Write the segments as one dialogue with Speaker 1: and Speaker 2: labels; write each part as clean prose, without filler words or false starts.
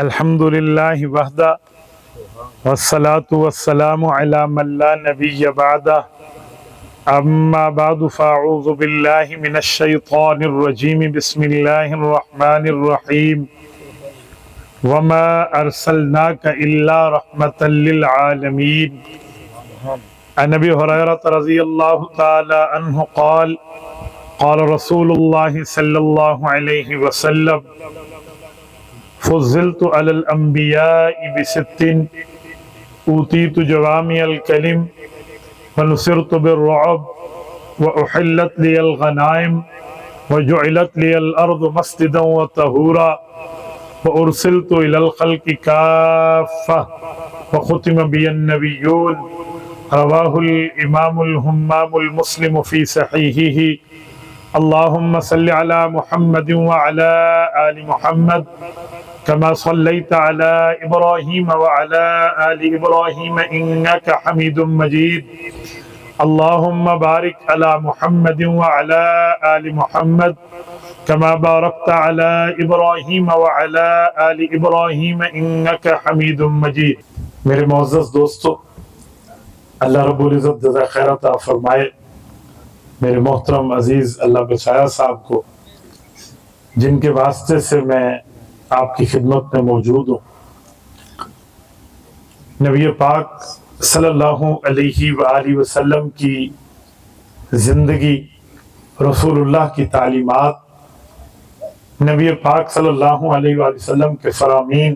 Speaker 1: الحمد للہ وحدہ والصلاة والسلام علی من لا نبی بعدہ اما بعد فاعوذ باللہ من الشیطان الرجیم بسم اللہ الرحمن الرحیم وما ارسلناک الا رحمتا للعالمین عن ابی ہریرہ رضی اللہ تعالی عنہ قال قال رسول اللہ صلی اللہ علیہ وسلم فضلت على الانبیاء بست اوتیت جوامع الکلم ونصرت بالرعب واحلت لی الغنائم وجعلت لی الارض مسجدا وطہورا وارسلت الى الخلق کافہ وختم بی النبیون رواہ الامام الہمام المسلم فی صحیحہ اللہم صل علی محمد وعلی آل محمد كما صليت على إبراهيم وعلى آل إبراهيم إنك حميد مجيد اللهم بارك على محمد وعلى آل محمد كما باركت على إبراهيم وعلى آل إبراهيم إنك حميد مجيد میرے معزز دوستو، اللہ رب العزت جزا خیر عطا فرمائے میرے محترم عزیز اللہ بچایا صاحب کو، جن کے واسطے سے میں آپ کی خدمت میں موجود ہوں۔ نبی پاک صلی اللہ علیہ وآلہ وسلم کی زندگی، رسول اللہ کی تعلیمات، نبی پاک صلی اللہ علیہ وآلہ وسلم کے فرامین،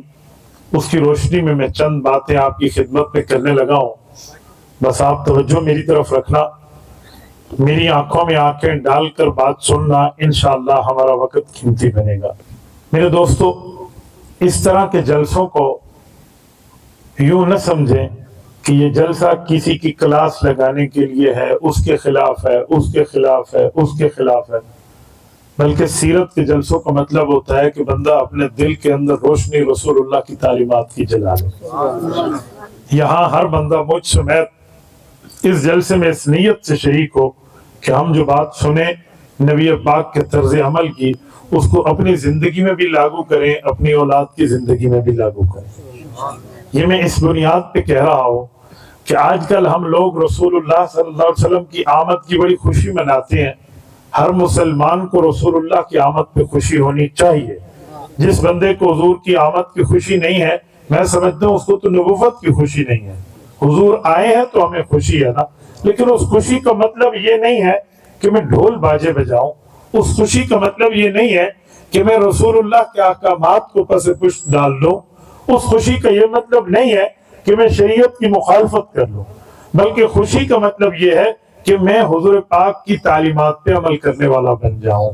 Speaker 1: اس کی روشنی میں میں چند باتیں آپ کی خدمت میں کرنے لگا ہوں۔ بس آپ توجہ میری طرف رکھنا، میری آنکھوں میں آنکھیں ڈال کر بات سننا، انشاءاللہ ہمارا وقت قیمتی بنے گا۔ میرے دوستو، اس طرح کے جلسوں کو یوں نہ سمجھیں کہ یہ جلسہ کسی کی کلاس لگانے کے لیے ہے، اس کے خلاف ہے، اس کے خلاف ہے، اس کے خلاف ہے، بلکہ سیرت کے جلسوں کا مطلب ہوتا ہے کہ بندہ اپنے دل کے اندر روشنی رسول اللہ کی تعلیمات کی جلا لے۔ یہاں ہر بندہ مجھ سمیت اس جلسے میں اس نیت سے شریک ہو کہ ہم جو بات سنیں نبی پاک کے طرز عمل کی، اس کو اپنی زندگی میں بھی لاگو کریں، اپنی اولاد کی زندگی میں بھی لاگو کریں۔ یہ میں اس بنیاد پہ کہہ رہا ہوں کہ آج کل ہم لوگ رسول اللہ صلی اللہ علیہ وسلم کی آمد کی بڑی خوشی مناتے ہیں۔ ہر مسلمان کو رسول اللہ کی آمد پہ خوشی ہونی چاہیے۔ جس بندے کو حضور کی آمد کی خوشی نہیں ہے، میں سمجھتا ہوں اس کو تو نبوت کی خوشی نہیں ہے۔ حضور آئے ہیں تو ہمیں خوشی ہے نا، لیکن اس خوشی کا مطلب یہ نہیں ہے کہ میں ڈھول باجے بجاؤں، اس خوشی کا مطلب یہ نہیں ہے کہ میں رسول اللہ کے احکامات کو پس پشت ڈال لوں، اس خوشی کا یہ مطلب نہیں ہے کہ میں شریعت کی مخالفت کر لوں، بلکہ خوشی کا مطلب یہ ہے کہ میں حضور پاک کی تعلیمات پہ عمل کرنے والا بن جاؤں۔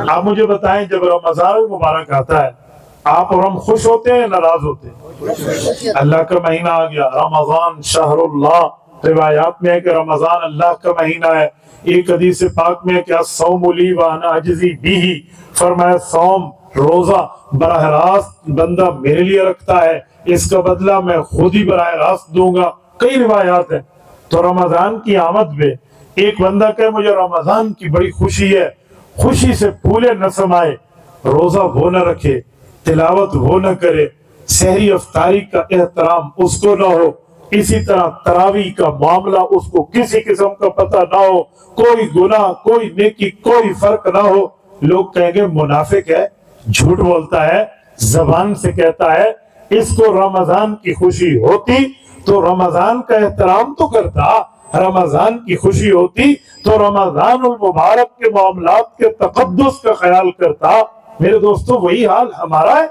Speaker 1: آپ مجھے بتائیں، جب رمضان المبارک آتا ہے، آپ اور ہم خوش ہوتے ہیں ناراض ہوتے ہیں؟ اللہ کا مہینہ آ گیا، رمضان شہر اللہ، روایات میں ہے کہ رمضان اللہ کا مہینہ ہے۔ ایک حدیث پاک میں ہے کہ الصوم لی وانا اجزی بیہ، فرمایا صوم، روزہ براہ راست بندہ میرے لیے رکھتا ہے، اس کا بدلہ میں خود ہی براہ راست دوں گا۔ کئی روایات ہیں۔ تو رمضان کی آمد میں ایک بندہ کہے مجھے رمضان کی بڑی خوشی ہے، خوشی سے پھولے نہ سمائے، روزہ وہ نہ رکھے، تلاوت وہ نہ کرے، سحری افطاری کا احترام اس کو نہ ہو، اسی طرح تراویح کا معاملہ اس کو کسی قسم کا پتہ نہ ہو، کوئی گناہ کوئی نیکی کوئی فرق نہ ہو، لوگ کہیں گے منافق ہے، جھوٹ بولتا ہے، زبان سے کہتا ہے۔ اس کو رمضان کی خوشی ہوتی تو رمضان کا احترام تو کرتا، رمضان کی خوشی ہوتی تو رمضان المبارک کے معاملات کے تقدس کا خیال کرتا۔ میرے دوستو، وہی حال ہمارا ہے۔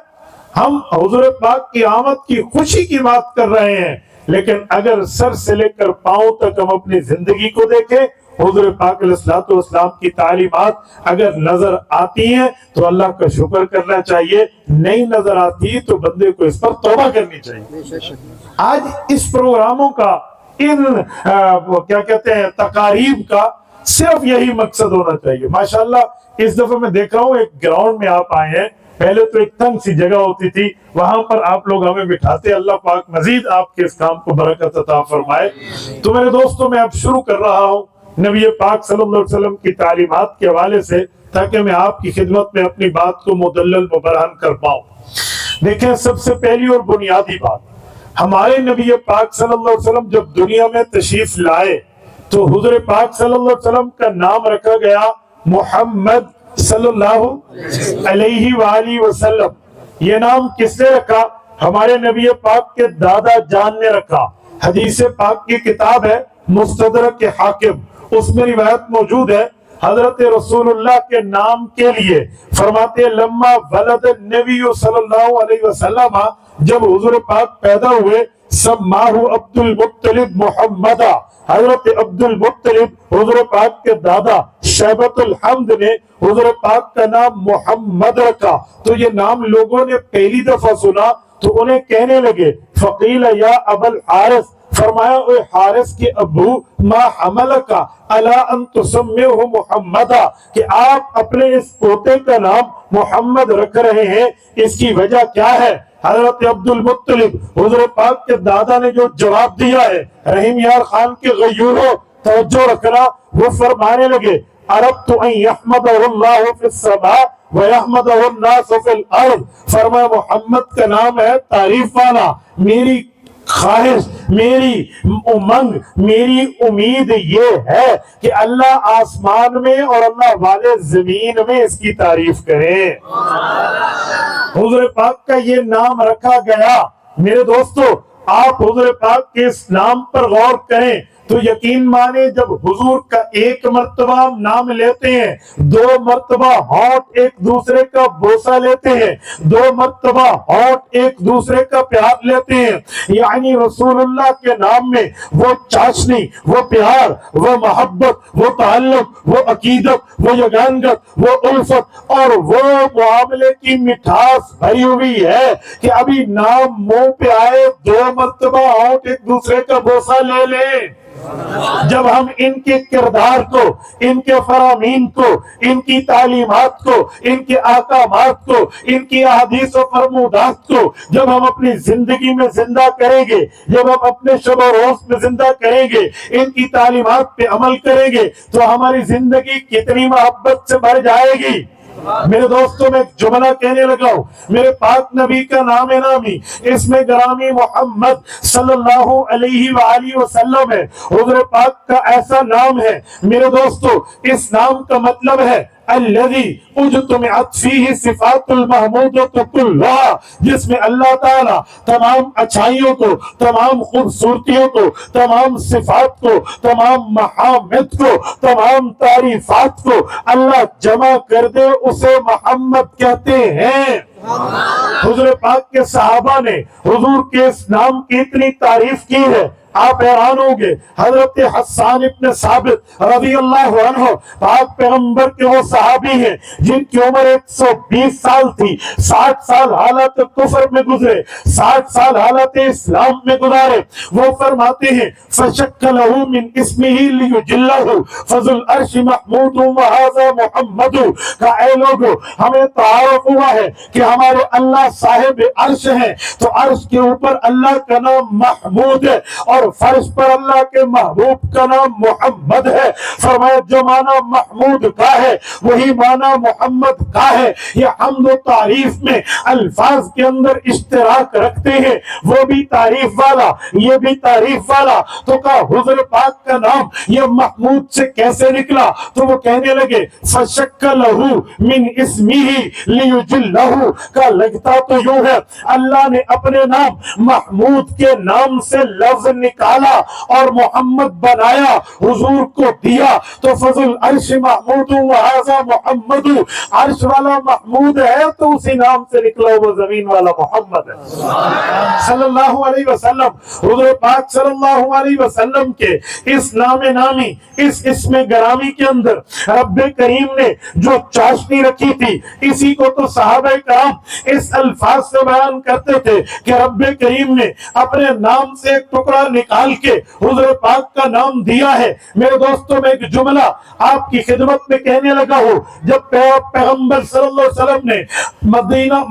Speaker 1: ہم حضور پاک کی آمد کی خوشی کی بات کر رہے ہیں، لیکن اگر سر سے لے کر پاؤں تک ہم اپنی زندگی کو دیکھیں، حضور پاک علیہ الصلوۃ والسلام کی تعلیمات اگر نظر آتی ہیں تو اللہ کا شکر کرنا چاہیے، نہیں نظر آتی تو بندے کو اس پر توبہ کرنی چاہیے۔ آج اس پروگراموں کا، ان کیا کہتے ہیں تقاریب کا صرف یہی مقصد ہونا چاہیے۔ ماشاءاللہ اس دفعہ میں دیکھ رہا ہوں ایک گراؤنڈ میں آپ آئے ہیں، پہلے تو ایک تنگ سی جگہ ہوتی تھی، وہاں پر آپ لوگ ہمیں بٹھاتے۔ اللہ پاک مزید آپ کے اس کام کو برکت عطا فرمائے۔ تو میرے دوستوں، میں اب شروع کر رہا ہوں نبی پاک صلی اللہ علیہ وسلم کی تعلیمات کے حوالے سے، تاکہ میں آپ کی خدمت میں اپنی بات کو مدلل مبرہن کر پاؤں۔ دیکھیں سب سے پہلی اور بنیادی بات، ہمارے نبی پاک صلی اللہ علیہ وسلم جب دنیا میں تشریف لائے تو حضور پاک صلی اللہ علیہ وسلم کا نام رکھا گیا محمد صلی اللہ علیہ وآلہ وسلم۔ یہ نام کس نے رکھا؟ ہمارے نبی پاک کے دادا جان نے رکھا۔ حدیث پاک کی کتاب ہے مستدرک حاکم، اس میں روایت موجود ہے، حضرت رسول اللہ کے نام کے لیے فرماتے ہیں لما ولد النبی صلی اللہ علیہ وسلم، جب حضور پاک پیدا ہوئے، سماہ عبد المطلب محمدہ، حضرت عبد المطلب حضور پاک کے دادا شیبۃ الحمد نے حضور پاک کا نام محمد رکھا۔ تو یہ نام لوگوں نے پہلی دفعہ سنا تو انہیں کہنے لگے فقیل یا ابا الحارث، فرمایا اے حارث کے ابو، ما حملکا علی ان تسمیہ محمدا، کہ آپ اپنے اس پوتے کا نام محمد رکھ رہے ہیں، اس کی وجہ کیا ہے؟ حضرت عبد المطلب حضور پاک کے دادا نے جو جواب دیا ہے، رحیم یار خان کے غیوروں توجہ رکھنا، وہ فرمانے لگے عربت ان یحمدہ اللہ فی السماء ویحمدہ الناس فی الارض، فرمایا محمد کا نام ہے تعریف والا، میری خواہش، میری امنگ، میری امید یہ ہے کہ اللہ آسمان میں اور اللہ والے زمین میں اس کی تعریف کریں۔ حضور پاک کا یہ نام رکھا گیا۔ میرے دوستو، آپ حضور پاک کے اس نام پر غور کریں تو یقین مانے جب حضور کا ایک مرتبہ نام لیتے ہیں، دو مرتبہ ہونٹ ایک دوسرے کا بوسہ لیتے ہیں، دو مرتبہ ہونٹ ایک دوسرے کا پیار لیتے ہیں، یعنی رسول اللہ کے نام میں وہ چاشنی، وہ پیار، وہ محبت، وہ تعلق، وہ عقیدت، وہ یگانگت، وہ الفت اور وہ معاملے کی مٹھاس بھری ہوئی ہے کہ ابھی نام منہ پہ آئے دو مرتبہ ہونٹ ایک دوسرے کا بوسہ لے لیں۔ جب ہم ان کے کردار کو، ان کے فرامین کو، ان کی تعلیمات کو، ان کے احکامات کو، ان کی احادیث و فرمودات کو جب ہم اپنی زندگی میں زندہ کریں گے، جب ہم اپنے شب و روز میں زندہ کریں گے، ان کی تعلیمات پہ عمل کریں گے تو ہماری زندگی کتنی محبت سے بھر جائے گی۔ میرے دوستوں میں ایک جملہ کہنے لگا ہوں، میرے پاک نبی کا نام نامی اس میں گرامی محمد صلی اللہ علیہ وآلہ وسلم ہے۔ حضور پاک کا ایسا نام ہے میرے دوستوں، اس نام کا مطلب ہے الذی اجتمعت فیہ صفات المحمودۃ کلھا، جس میں اللہ تعالیٰ تمام اچھائیوں کو، تمام خوبصورتیوں کو، تمام صفات کو، تمام محامد کو، تمام تعریفات کو اللہ جمع کر دے، اسے محمد کہتے ہیں۔ حضور پاک کے صحابہ نے حضور کے اس نام کی اتنی تعریف کی ہے، آپ حیران ہوں گے۔ حضرت حسان ابن ثابت رضی اللہ عنہ پاک پیغمبر کے وہ صحابی ہیں جن کی عمر 120 سال تھی، 60 سال حالت کفر میں گزرے، 60 سال حالت اسلام میں گزارے۔ وہ فرماتے ہیں فَشَكَّ لَهُ مِنْ اسْمِهِ لِيُجِلَّهُ فَذُو الْعَرْشِ مَحْمُودٌ وَهَذَا مُحَمَّدٌ، کہ اے لوگو ہمیں تعارف ہوا ہے کہ ہمارے اللہ صاحب عرش ہیں، تو عرش کے اوپر اللہ کا نام محمود ہے اور فرش پر اللہ کے محبوب کا نام محمد ہے۔ فرمایا جو معنی محمود کا ہے وہی معنی محمد کا ہے۔ یہ حمد و تعریف میں الفاظ کے اندر اشتراک رکھتے ہیں، وہ بھی تعریف والا، یہ بھی تعریف والا۔ تو کہا حضور پاک کا نام یہ محمود سے کیسے نکلا؟ تو وہ کہنے لگے فَشَكَّ لَهُ مِنْ اسْمِهِ لِيُجِلَّهُ، کا لگتا تو یوں ہے اللہ نے اپنے نام محمود کے نام سے لفظ نکالا اور محمد بنایا، حضور کو دیا، تو فضل عرش محمود وہذا محمد، عرش والا محمود ہے تو اسی نام سے نکلا وہ زمین والا محمد ہے صلی اللہ علیہ وسلم۔ حضور پاک صلی اللہ علیہ وسلم کے اس نام نامی، اس اسم گرامی کے اندر رب کریم نے جو چاشنی رکھی تھی، اسی کو تو صحابہ کرام اس الفاظ سے بیان کرتے تھے کہ رب کریم نے اپنے نام سے ایک ٹکڑا نکال کے حضور پاک کا نام دیا ہے۔ میرے دوستوں میں ایک جملہ آپ کی خدمت میں کہنے لگا ہوں، جب پیغمبر صلی اللہ علیہ وسلم نے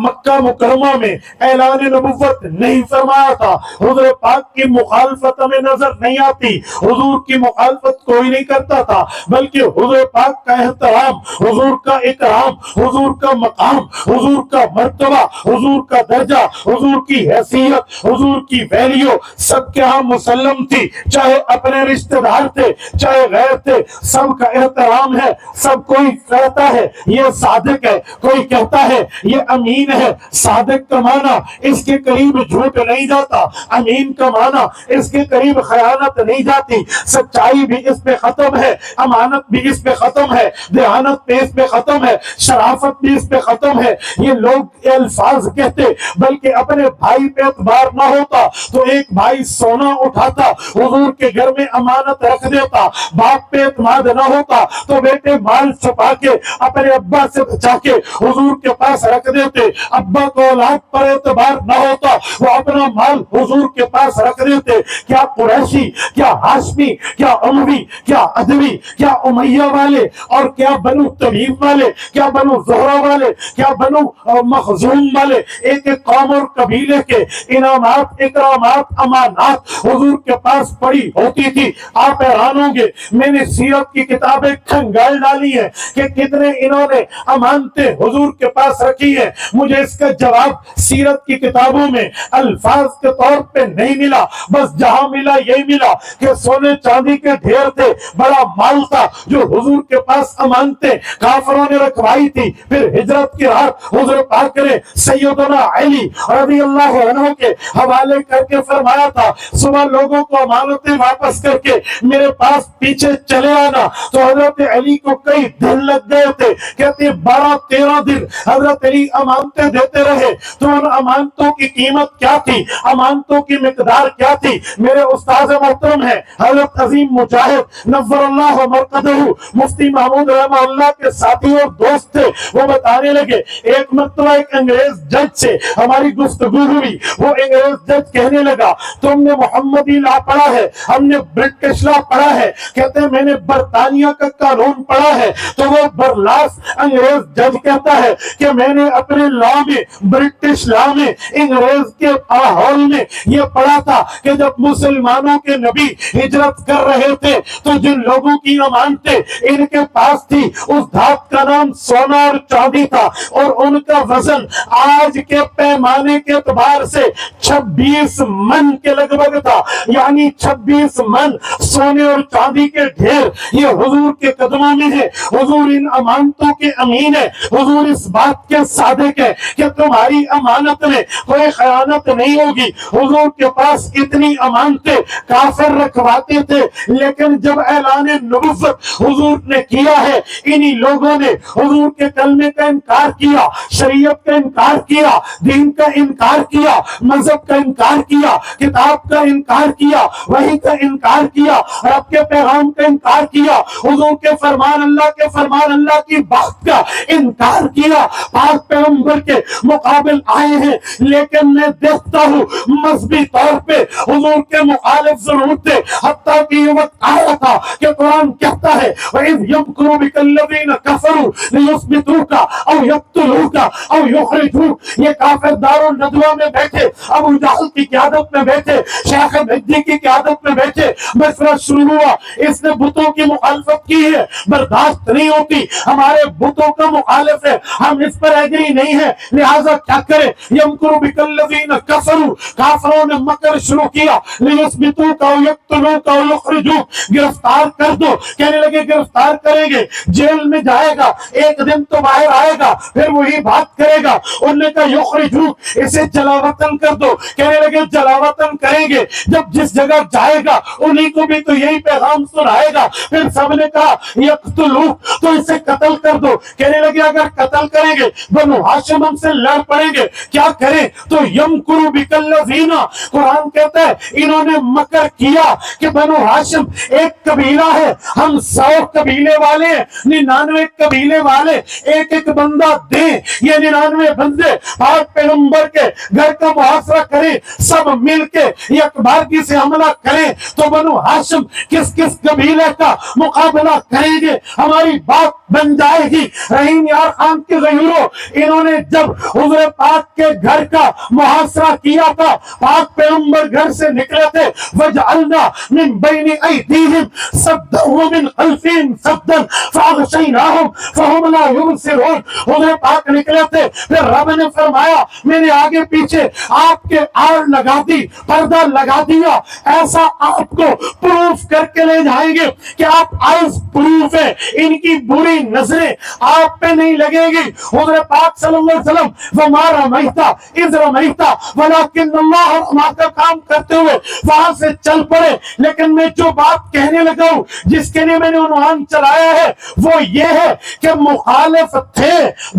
Speaker 1: مکہ مکرمہ میں اعلان نبوت نہیں فرمایا تھا، حضور پاک کی مخالفت ہمیں نظر نہیں آتی، حضور کی مخالفت کوئی نہیں کرتا تھا، بلکہ حضور پاک کا احترام، حضور کا اکرام، حضور کا مقام، حضور کا مرتبہ، حضور کا درجہ، حضور کی حیثیت، حضور کی ویلیو سب کے ہاں مسلم تھی، چاہے اپنے رشتہ دار تھے چاہے غیر تھے، سب کا احترام ہے۔ سب کوئی کہتا ہے یہ صادق ہے، کوئی کہتا ہے یہ امین ہے۔ صادق کا معنی اس کے قریب جھوٹ نہیں جاتا، امین کا معنی اس کے قریب خیانت نہیں جاتی، سچائی بھی اس پہ ختم ہے، امانت بھی اس پہ ختم ہے، دیانت بھی اس پہ ختم ہے، شرافت بھی اس پہ ختم ہے۔ یہ لوگ الفاظ کہتے، بلکہ اپنے بھائی پہ اعتبار نہ ہوتا تو ایک بھائی سونا اٹھاتا حضور کے گھر میں امانت رکھ دیتا، باپ پہ اعتماد نہ ہوتا تو بیٹے مال چھپا کے اپنے ابا سے بچا کے حضور کے پاس رکھ دیتے، ابا کو اولاد پر اعتبار نہ ہوتا وہ اپنا مال حضور کے پاس رکھ دیتے۔ کیا قریشی، کیا ہاشمی، کیا اموی، کیا ادوی، کیا امیہ والے، اور کیا بنو تمیم والے، کیا بنو زہرہ والے، کیا بنو مخزوم والے، ایک ایک قوم اور قبیلے کے انعامات، اکرامات، امانات حضور کے پاس پڑی ہوتی تھی۔ آپ حیران ہوں گے، میں نے سیرت کی کتابیں کھنگال ڈالی ہیں کہ کتنے انہوں نے امانتیں حضور کے پاس رکھی ہیں۔ مجھے اس کا جواب سیرت کی کتابوں میں الفاظ کے طور پہ نہیں ملا، بس جہاں ملا یہی ملا کہ سونے چاندی کے ڈھیر تھے، بڑا مال تھا جو حضور کے پاس امانتیں کافروں نے رکھوائی تھی۔ پھر ہجرت کی رات حضور پاک نے سیدنا علی رضی اللہ عنہ کے حوالے کر کے فرمایا تھا، صبح لوگوں کو امانتیں واپس کر کے میرے پاس پیچھے چلے آنا۔ تو حضرت علی کو کئی دن لگ گئے تھے، کہتے 12-13 دن حضرت علی امانتیں دیتے رہے۔ تو ان امانتوں کی قیمت کیا تھی، امانتوں کی مقدار کیا تھی؟ میرے استاذ محترم ہیں حضرت عظیم مجاہد نور اللہ مرقدہ، مفتی محمود رحمہ اللہ کے ساتھی اور دوست تھے، وہ بتانے لگے ایک مرتبہ ایک انگریز جج سے ہماری گفتگو ہوئی، وہ انگریز جج کہنے لگا تم نے محمدی لا پڑھا ہے، ہم نے برٹش لا پڑھا ہے، کہتے ہیں میں نے برطانیہ کا قانون پڑھا ہے۔ تو وہ برلاس انگریز جج کہتا ہے کہ میں نے اپنے لا میں، برٹش لا میں، انگریز کے ماحول میں یہ پڑھا تھا کہ جب مسلمانوں کے نبی ہجرت کر رہے تھے تو جن لوگوں کی امانتیں ان کے پاس تھی اس دھات کا نام سونا اور چاندی تھا، اور ان کا وزن آج کے پیمانے کے اعتبار سے 26 من کے لگ بھگ تھا، یعنی 26 من سونے اور چاندی کے ڈھیر یہ حضور کے قدموں میں ہے۔ حضور ان امانتوں کے امین ہے، حضور اس بات کے صادق ہے کہ تمہاری امانت میں کوئی خیانت نہیں ہوگی۔ حضور کے پاس اتنی امانتیں کافر رکھواتے تھے، لیکن جب اعلان نبوت حضور نے کیا ہے انہی لوگوں نے حضور کے کلمے کا انکار کیا، شریعت کا انکار کیا، دین کا انکار کیا، مذہب کا انکار کیا، کتاب کا انکار کیا، وحی کا انکار کیا، رب کے پیغام کا انکار کیا، حضور کے فرمان، اللہ کی بات کا انکار کیا۔ پاک پیغمبر کے مقابل آئے ہیں، لیکن میں دیکھتا ہوں مذہبی طور پہ حضور کے مخالف ضرور تھے، حتیٰ کہ یہ وقت آیا تھا کہ قرآن کہتا ہے وَإِذْ يَمْكُرُ بِكَ الَّذِينَ كَفَرُوا لِيُثْبِتُوكَ أَوْ يَقْتُلُوكَ أَوْ يُخْرِجُوكَ۔ یہ کافر دارالندوہ میں بیٹھے، ابو جہل کی قیادت میں بیٹھے، شیخ مہدی کی قیادت میں بیٹھے، مشورہ شروع ہوا، اس نے بتوں کی مخالفت کی ہے، برداشت نہیں ہوتی، ہمارے بتوں کا مخالف ہے، ہم اس پر ایگری نہیں ہے، لہذا کیا کرے؟ یمکر بک الذین کفروا، کافروں نے مکر شروع کیا، لیثبتوک او یقتلوک او یخرجوک، گرفتار کر دو۔ کہنے لگے گرفتار کریں گے، جیل میں جائے گا، ایک دن تو باہر آئے گا، پھر وہی بات کرے گا۔ انہوں نے کہا یخرجوک، اسے جلا وطن کر دو۔ کہنے لگے جلا وطن کریں گے، جب جس جگہ جائے گا انہی کو بھی تو یہی پیغام سنائے گا۔ پھر سب نے کہا یقتلوک، تو اسے قتل کر دو۔ کہنے لگے اگر قتل کریں گے بنو ہاشم ہم سے لڑ پڑیں گے، کیا کریں؟ تو یمکروا بک الذین، قرآن کہتا ہے انہوں نے مکر کیا کہ بنو ہاشم ایک قبیلہ ہے، ہم 100 قبیلے والے ہیں، 99 قبیلے والے، ایک ایک بندہ دیں، یہ 99 بندے پاک پیغمبر کے گھر کا محاصرہ کریں، سب مل کے یک بار باغی سے حملہ کریں تو بنو ہاشم کس کس قبیلے کا مقابلہ کریں گے، ہماری بات بن جائے گی۔ رحیم یار خان کے غیوروں، انہوں نے جب حضور پاک کے گھر کا محاصرہ کیا تھا، پاک پیغمبر گھر سے نکلے تھے، وَجْعَلْنَا مِن بَيْنِ أَيْدِيهِمْ سَدًّا وَمِنْ خَلْفِهِمْ سَدًّا فَأَغْشَيْنَاهُمْ فَهُمْ لَا يُبْصِرُونَ۔ حضور پاک نکلے تھے، پھر رب نے فرمایا میں نے آگے پیچھے آپ کے آڑ لگا دی، پردہ لگا دیا، ایسا آپ کو پروف کر کے لے جائیں گے کہ آپ آئیز پروف ہے، ان کی بری نظریں آپ پہ نہیں لگے گی۔ حضور پاک صلی اللہ علیہ وسلم وَمَا رَمَيْتَ إِذْ رَمَيْتَ وَلَكِنَّ اللَّهَ رَمَى کا کام کرتے ہوئے وہاں سے چل پڑے۔ لیکن میں جو بات کہنے لگا ہوں، جس کے لیے میں نے عنوان چلایا ہے، وہ یہ ہے کہ مخالف تھے،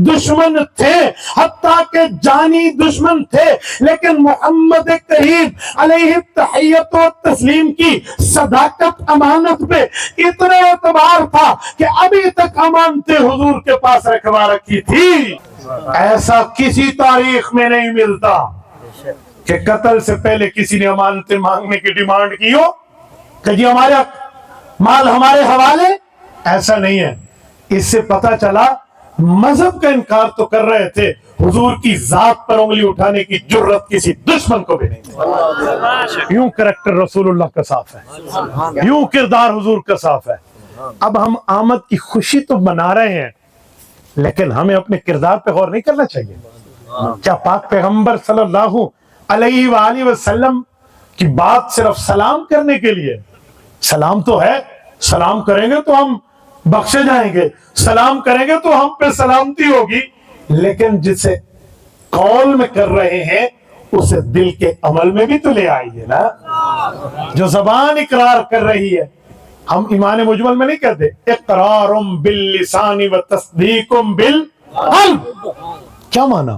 Speaker 1: دشمن تھے، حتیٰ کہ جانی دشمن تھے، لیکن محمد کریم علیہ التحیت و تسلیم کی صداقت امانت پہ اتنا اعتبار تھا کہ ابھی تک امانتیں حضور کے پاس رکھوا رکھی تھی۔ ایسا کسی تاریخ میں نہیں ملتا کہ قتل سے پہلے کسی نے امانتیں مانگنے کی ڈیمانڈ کی ہو کہ جی ہمارا مال ہمارے حوالے۔ ایسا نہیں ہے۔ اس سے پتا چلا مذہب کا انکار تو کر رہے تھے، حضور کی ذات پر انگلی اٹھانے کی جرت کسی دشمن کو بھی نہیں تھی۔ یوں کریکٹر رسول اللہ کا صاف ہے، یوں کردار حضور کا صاف ہے۔ اب ہم آمد کی خوشی تو منا رہے ہیں، لیکن ہمیں اپنے کردار پہ غور نہیں کرنا چاہیے۔ کیا پاک پیغمبر صلی اللہ علیہ وآلہ وسلم کی بات صرف سلام کرنے کے لیے؟ سلام تو ہے، سلام کریں گے تو ہم بخشے جائیں گے، سلام کریں گے تو ہم پہ سلامتی ہوگی، لیکن جسے قول میں کر رہے ہیں اسے دل کے عمل میں بھی تو لے آئیے نا۔ جو زبان اقرار کر رہی ہے، ہم ایمان مجمل میں نہیں کہتے اقرار باللسان و تصدیق بالقلب۔ کیا مانا؟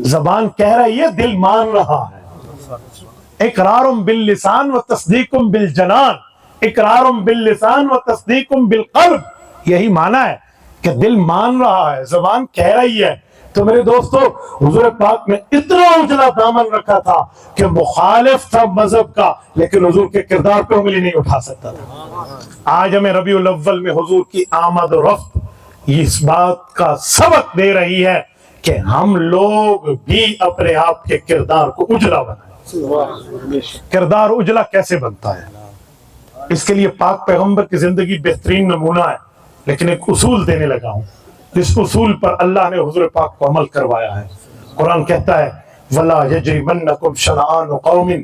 Speaker 1: زبان کہہ رہی ہے، دل مان رہا ہے۔ اقرار باللسان و تصدیق بالجنان، اقرار باللسان و تصدیق بالقلب، یہی مانا ہے کہ دل مان رہا ہے، زبان کہہ رہی ہے۔ تو میرے دوستو، حضور پاک نے اتنا اجلا دامن رکھا تھا کہ مخالف تھا مذہب کا، لیکن حضور کے کردار پہ انگلی نہیں اٹھا سکتا تھا۔ آج ہمیں ربیع الاول میں حضور کی آمد و رفت اس بات کا سبق دے رہی ہے کہ ہم لوگ بھی اپنے آپ کے کردار کو اجلا بنائیں۔ کردار اجلا کیسے بنتا ہے؟ اس کے لیے پاک پیغمبر کی زندگی بہترین نمونہ ہے، لیکن ایک اصول دینے لگا ہوں، اس اصول پر اللہ نے حضور پاک کو عمل کروایا ہے۔ قرآن کہتا ہے وَلَا يَجْرِمَنَّكُمْ شَنَآنُ قَوْمٍ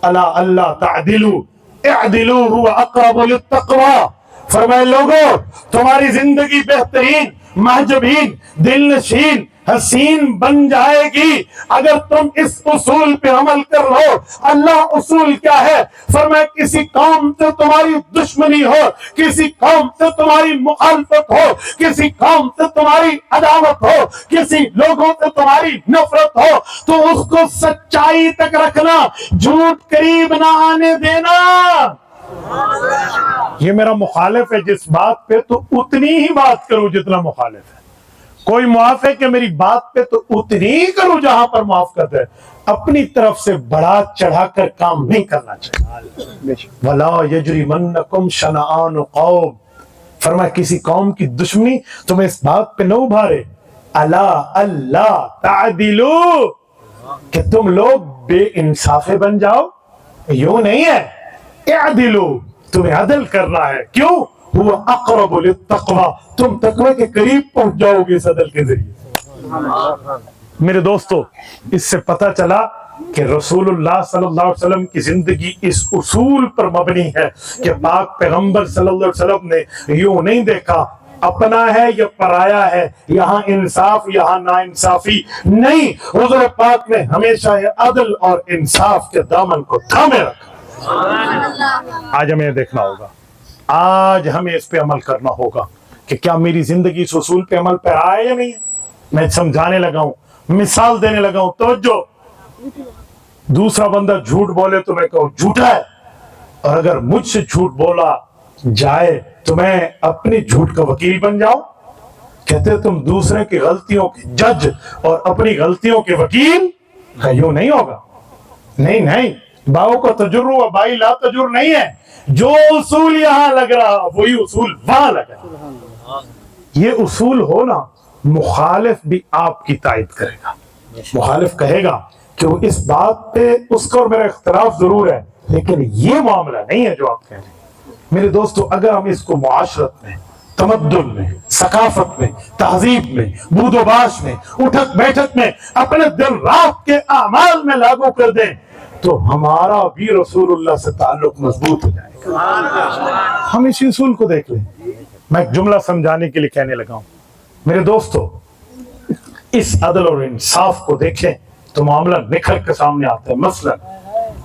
Speaker 1: عَلَىٰ أَلَّا تَعْدِلُوا اعْدِلُوا هُوَ أَقْرَبُ لِلتَّقْوَىٰ۔ فرمائے لوگو، تمہاری زندگی بہترین، محجبین، دل نشین، حسین بن جائے گی اگر تم اس اصول پہ عمل کر لو۔ اللہ اصول کیا ہے؟ فرمایا کسی قوم سے تمہاری دشمنی ہو، کسی قوم سے تمہاری مخالفت ہو، کسی قوم سے تمہاری عداوت ہو، کسی لوگوں سے تمہاری نفرت ہو، تو اس کو سچائی تک رکھنا، جھوٹ قریب نہ آنے دینا۔ یہ میرا مخالف ہے، جس بات پہ تو اتنی ہی بات کروں جتنا مخالف ہے۔ کوئی معاف ہے کہ میری بات پہ تو اتنی ہی کروں جہاں پر معاف کرتا ہے۔ اپنی طرف سے بڑا چڑھا کر کام نہیں کرنا چاہیے۔ وَلَا يَجْرِمَنَّكُمْ شَنَآنُ قَوْمٍ، فرمایا کسی قوم کی دشمنی تمہیں اس بات پہ نہ ابھارے أَلَا أَلَّا تَعْدِلُوا، کہ تم لوگ بے انصافے بن جاؤ۔ یوں نہیں ہے، اعدلوا، تمہیں عدل کرنا ہے۔ کیوں؟ هو اقرب للتقوی، تم تقوی کے قریب پہنچ جاؤ گے اس عدل کے ذریعے۔ میرے دوستو، اس سے پتہ چلا کہ رسول اللہ صلی اللہ علیہ وسلم کی زندگی اس اصول پر مبنی ہے کہ پاک پیغمبر صلی اللہ علیہ وسلم نے یوں نہیں دیکھا اپنا ہے یا پرایا ہے، یہاں انصاف یہاں نا انصافی نہیں۔ حضور پاک نے ہمیشہ عدل اور انصاف کے دامن کو تھامے رکھا۔ آج ہمیں دیکھنا ہوگا، آج ہمیں اس پہ عمل کرنا ہوگا کہ کیا میری زندگی اس اصول پہ عمل پہ آیا یا نہیں ہے۔ میں سمجھانے لگا ہوں، مثال دینے لگا ہوں، توجہ۔ دوسرا بندہ جھوٹ بولے تو میں کہوں جھوٹا ہے، اور اگر مجھ سے جھوٹ بولا جائے تو میں اپنی جھوٹ کا وکیل بن جاؤں؟ کہتے تم دوسرے کی غلطیوں کے جج اور اپنی غلطیوں کے وکیل، یوں نہیں ہوگا۔ نہیں، باؤ کا تجر و بائی لا تجر نہیں ہے، جو اصول یہاں لگ رہا وہی اصول وہاں لگ رہا. یہ اصول ہو نا، مخالف بھی آپ کی تائید کرے گا. مخالف کہے گا کہ وہ اس بات پہ اس کا اور میرا اختلاف ضرور ہے، لیکن یہ معاملہ نہیں ہے جو آپ کہہ رہے ہیں. میرے دوستو، اگر ہم اس کو معاشرت میں، تمدن میں، ثقافت میں، تہذیب میں، بود و باش میں، اٹھک بیٹھک میں، اپنے دل رات کے اعمال میں لاگو کر دیں تو ہمارا بھی رسول اللہ سے تعلق مضبوط ہو جائے گا. ہم اس اصول کو دیکھ لیں. میں ایک جملہ سمجھانے کے لیے کہنے لگا ہوں. میرے دوستو، اس عدل اور انصاف کو دیکھیں تو معاملہ نکھر کے سامنے آتا ہے. مثلا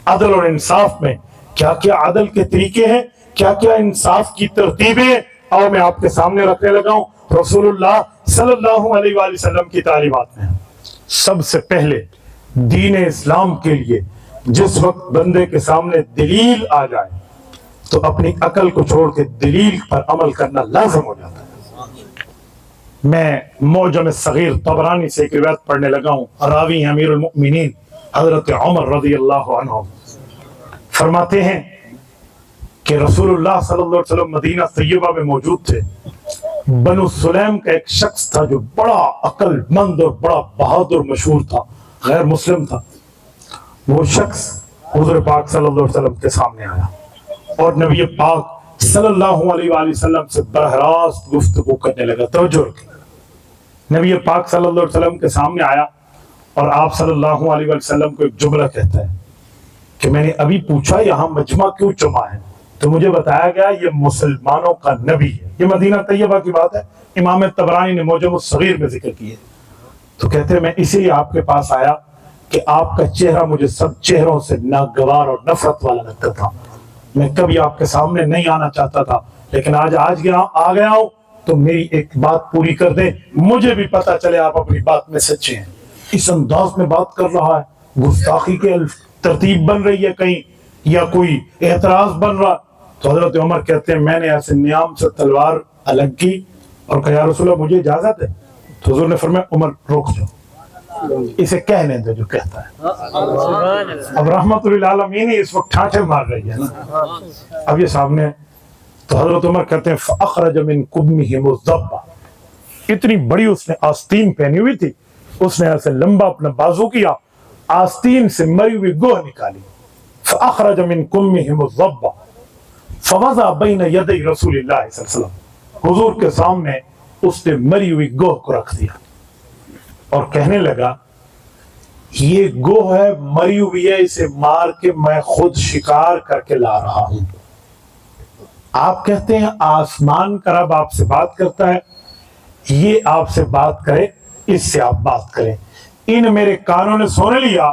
Speaker 1: عدل اور انصاف میں کیا کیا عدل کے طریقے ہیں، کیا کیا انصاف کی ترتیبیں، اور میں آپ کے سامنے رکھنے لگا ہوں. رسول اللہ صلی اللہ علیہ وآلہ وسلم کی تعلیمات میں سب سے پہلے دین اسلام کے لیے جس وقت بندے کے سامنے دلیل آ جائے تو اپنی عقل کو چھوڑ کے دلیل پر عمل کرنا لازم ہو جاتا ہے. میں معجم صغیر طبرانی سے ایک روایت پڑھنے لگا ہوں. راوی امیر المؤمنین حضرت عمر رضی اللہ عنہ فرماتے ہیں کہ رسول اللہ صلی اللہ علیہ وسلم مدینہ طیبہ میں موجود تھے. بنو سلیم کا ایک شخص تھا جو بڑا عقل مند اور بڑا بہادر مشہور تھا، غیر مسلم تھا. وہ شخص حضور پاک صلی اللہ علیہ وسلم کے سامنے آیا اور نبی پاک صلی اللہ علیہ وآلہ وسلم سے براہ راست گفتگو کرنے لگا. توجہ رکھیں. نبی پاک صلی اللہ علیہ وسلم کے سامنے آیا اور آپ صلی اللہ علیہ وآلہ وسلم کو ایک جملہ کہتا ہے کہ میں نے ابھی پوچھا یہاں مجمع کیوں جمع ہے، تو مجھے بتایا گیا یہ مسلمانوں کا نبی ہے. یہ مدینہ طیبہ کی بات ہے، امام طبرانی نے معجم الصغیر میں ذکر کی ہے. تو کہتے ہیں میں اسی لیے آپ کے پاس آیا کہ آپ کا چہرہ مجھے سب چہروں سے ناگوار اور نفرت والا لگتا تھا. میں کبھی آپ کے سامنے نہیں آنا چاہتا تھا، لیکن آج آ گیا ہوں تو میری ایک بات پوری کر دیں، مجھے بھی پتا چلے آپ اپنی بات میں سچے ہیں. اس انداز میں بات کر رہا ہے، گستاخی کے ترتیب بن رہی ہے کہیں یا کوئی اعتراض بن رہا. تو حضرت عمر کہتے ہیں میں نے ایسے نیام سے تلوار الگ کی اور کہا یا رسول اللہ مجھے اجازت ہے. تو حضور نے فرمایا عمر روک جاؤ، اسے کہنے دو جو کہتا ہے. اب رحمت للعالمین اس وقت ٹھاٹھے مار رہی ہے نا، اب یہ سامنے. تو حضرت عمر کہتے ہیں فَأَخْرَجَ مِن قُبْمِهِ مُزَّبَّةً، اتنی بڑی اس نے آستین پہنی ہوئی تھی، اس نے ایسے لمبا اپنا بازو کیا، آستین سے مری ہوئی گوہ نکالی. فَأَخْرَجَ مِن قُبْمِهِ مُزَّبَّةً فَوَضَعَ بَيْنَ يَدَيْ رَسُولِ اللَّهِ صلی اللہ علیہ وسلم، حضور کے سامنے اس نے مری ہوئی گوہ کو رکھ دیا اور کہنے لگا یہ گوہ ہے، مری ہوئی ہے، اسے مار کے میں خود شکار کر کے لا رہا ہوں. آپ کہتے ہیں آسمان کا رب آپ سے بات کرتا ہے، یہ آپ سے بات کرے، اس سے آپ بات کریں. ان میرے کانوں نے سن لیا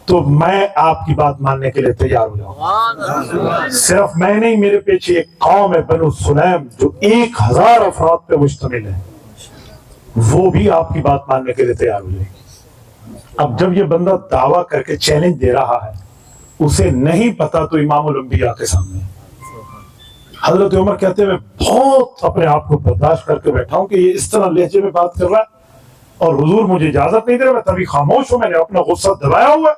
Speaker 1: تو میں آپ کی بات ماننے کے لیے تیار ہو جاؤں. صرف میں نہیں، میرے پیچھے ایک قوم ہے بنو سلیم جو 1000 افراد پہ مشتمل ہے، وہ بھی آپ کی بات ماننے کے لیے تیار ہو جائے گی. اب جب یہ بندہ دعویٰ کر کے چیلنج دے رہا ہے، اسے نہیں پتا تو امام الانبیاء کے سامنے. حضرت عمر کہتے ہیں میں بہت اپنے آپ کو برداشت کر کے بیٹھا ہوں کہ یہ اس طرح لہجے میں بات کر رہا ہے اور حضور مجھے اجازت نہیں دے رہا. میں تبھی خاموش ہوں، میں نے اپنا غصہ دبایا ہوا ہے.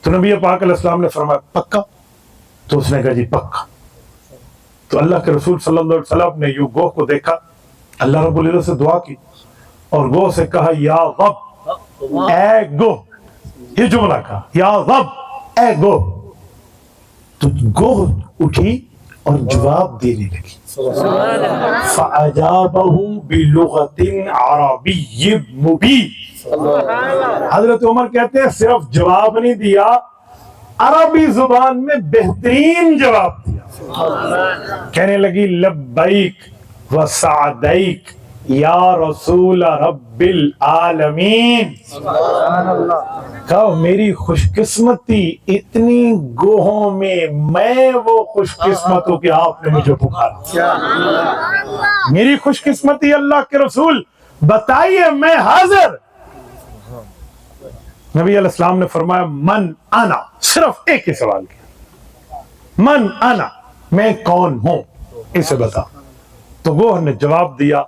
Speaker 1: تو نبی پاک علیہ السلام نے فرمایا پکا؟ تو اس نے کہا جی پکا. تو اللہ کے رسول صلی اللہ علیہ وسلم نے یوں گوہ کو دیکھا، اللہ رب العزت سے دعا کی اور گوہ سے کہا یا رب اے گوہ، یہ جملہ کہا یا رب اے گوہ. تو گوہ اٹھی اور جواب دینے لگی. فَأَجَابَهُ بِلُغَةٍ عَرَبِيٍّ مُبِينٍ. حضرت عمر کہتے ہیں صرف جواب نہیں دیا، عربی زبان میں بہترین جواب دیا. کہنے لگی لبیک و سعدیک یا رسول رب العالمین. کہو میری خوش قسمتی اتنی گوہوں میں وہ خوش قسمت ہوں کہ آپ نے مجھے پکارا. میری خوش قسمتی اللہ کے رسول بتائیے میں حاضر. نبی علیہ السلام نے فرمایا من انا، صرف ایک ہی سوال کیا، من انا، میں کون ہوں اسے بتا. تو گوہ نے جواب دیا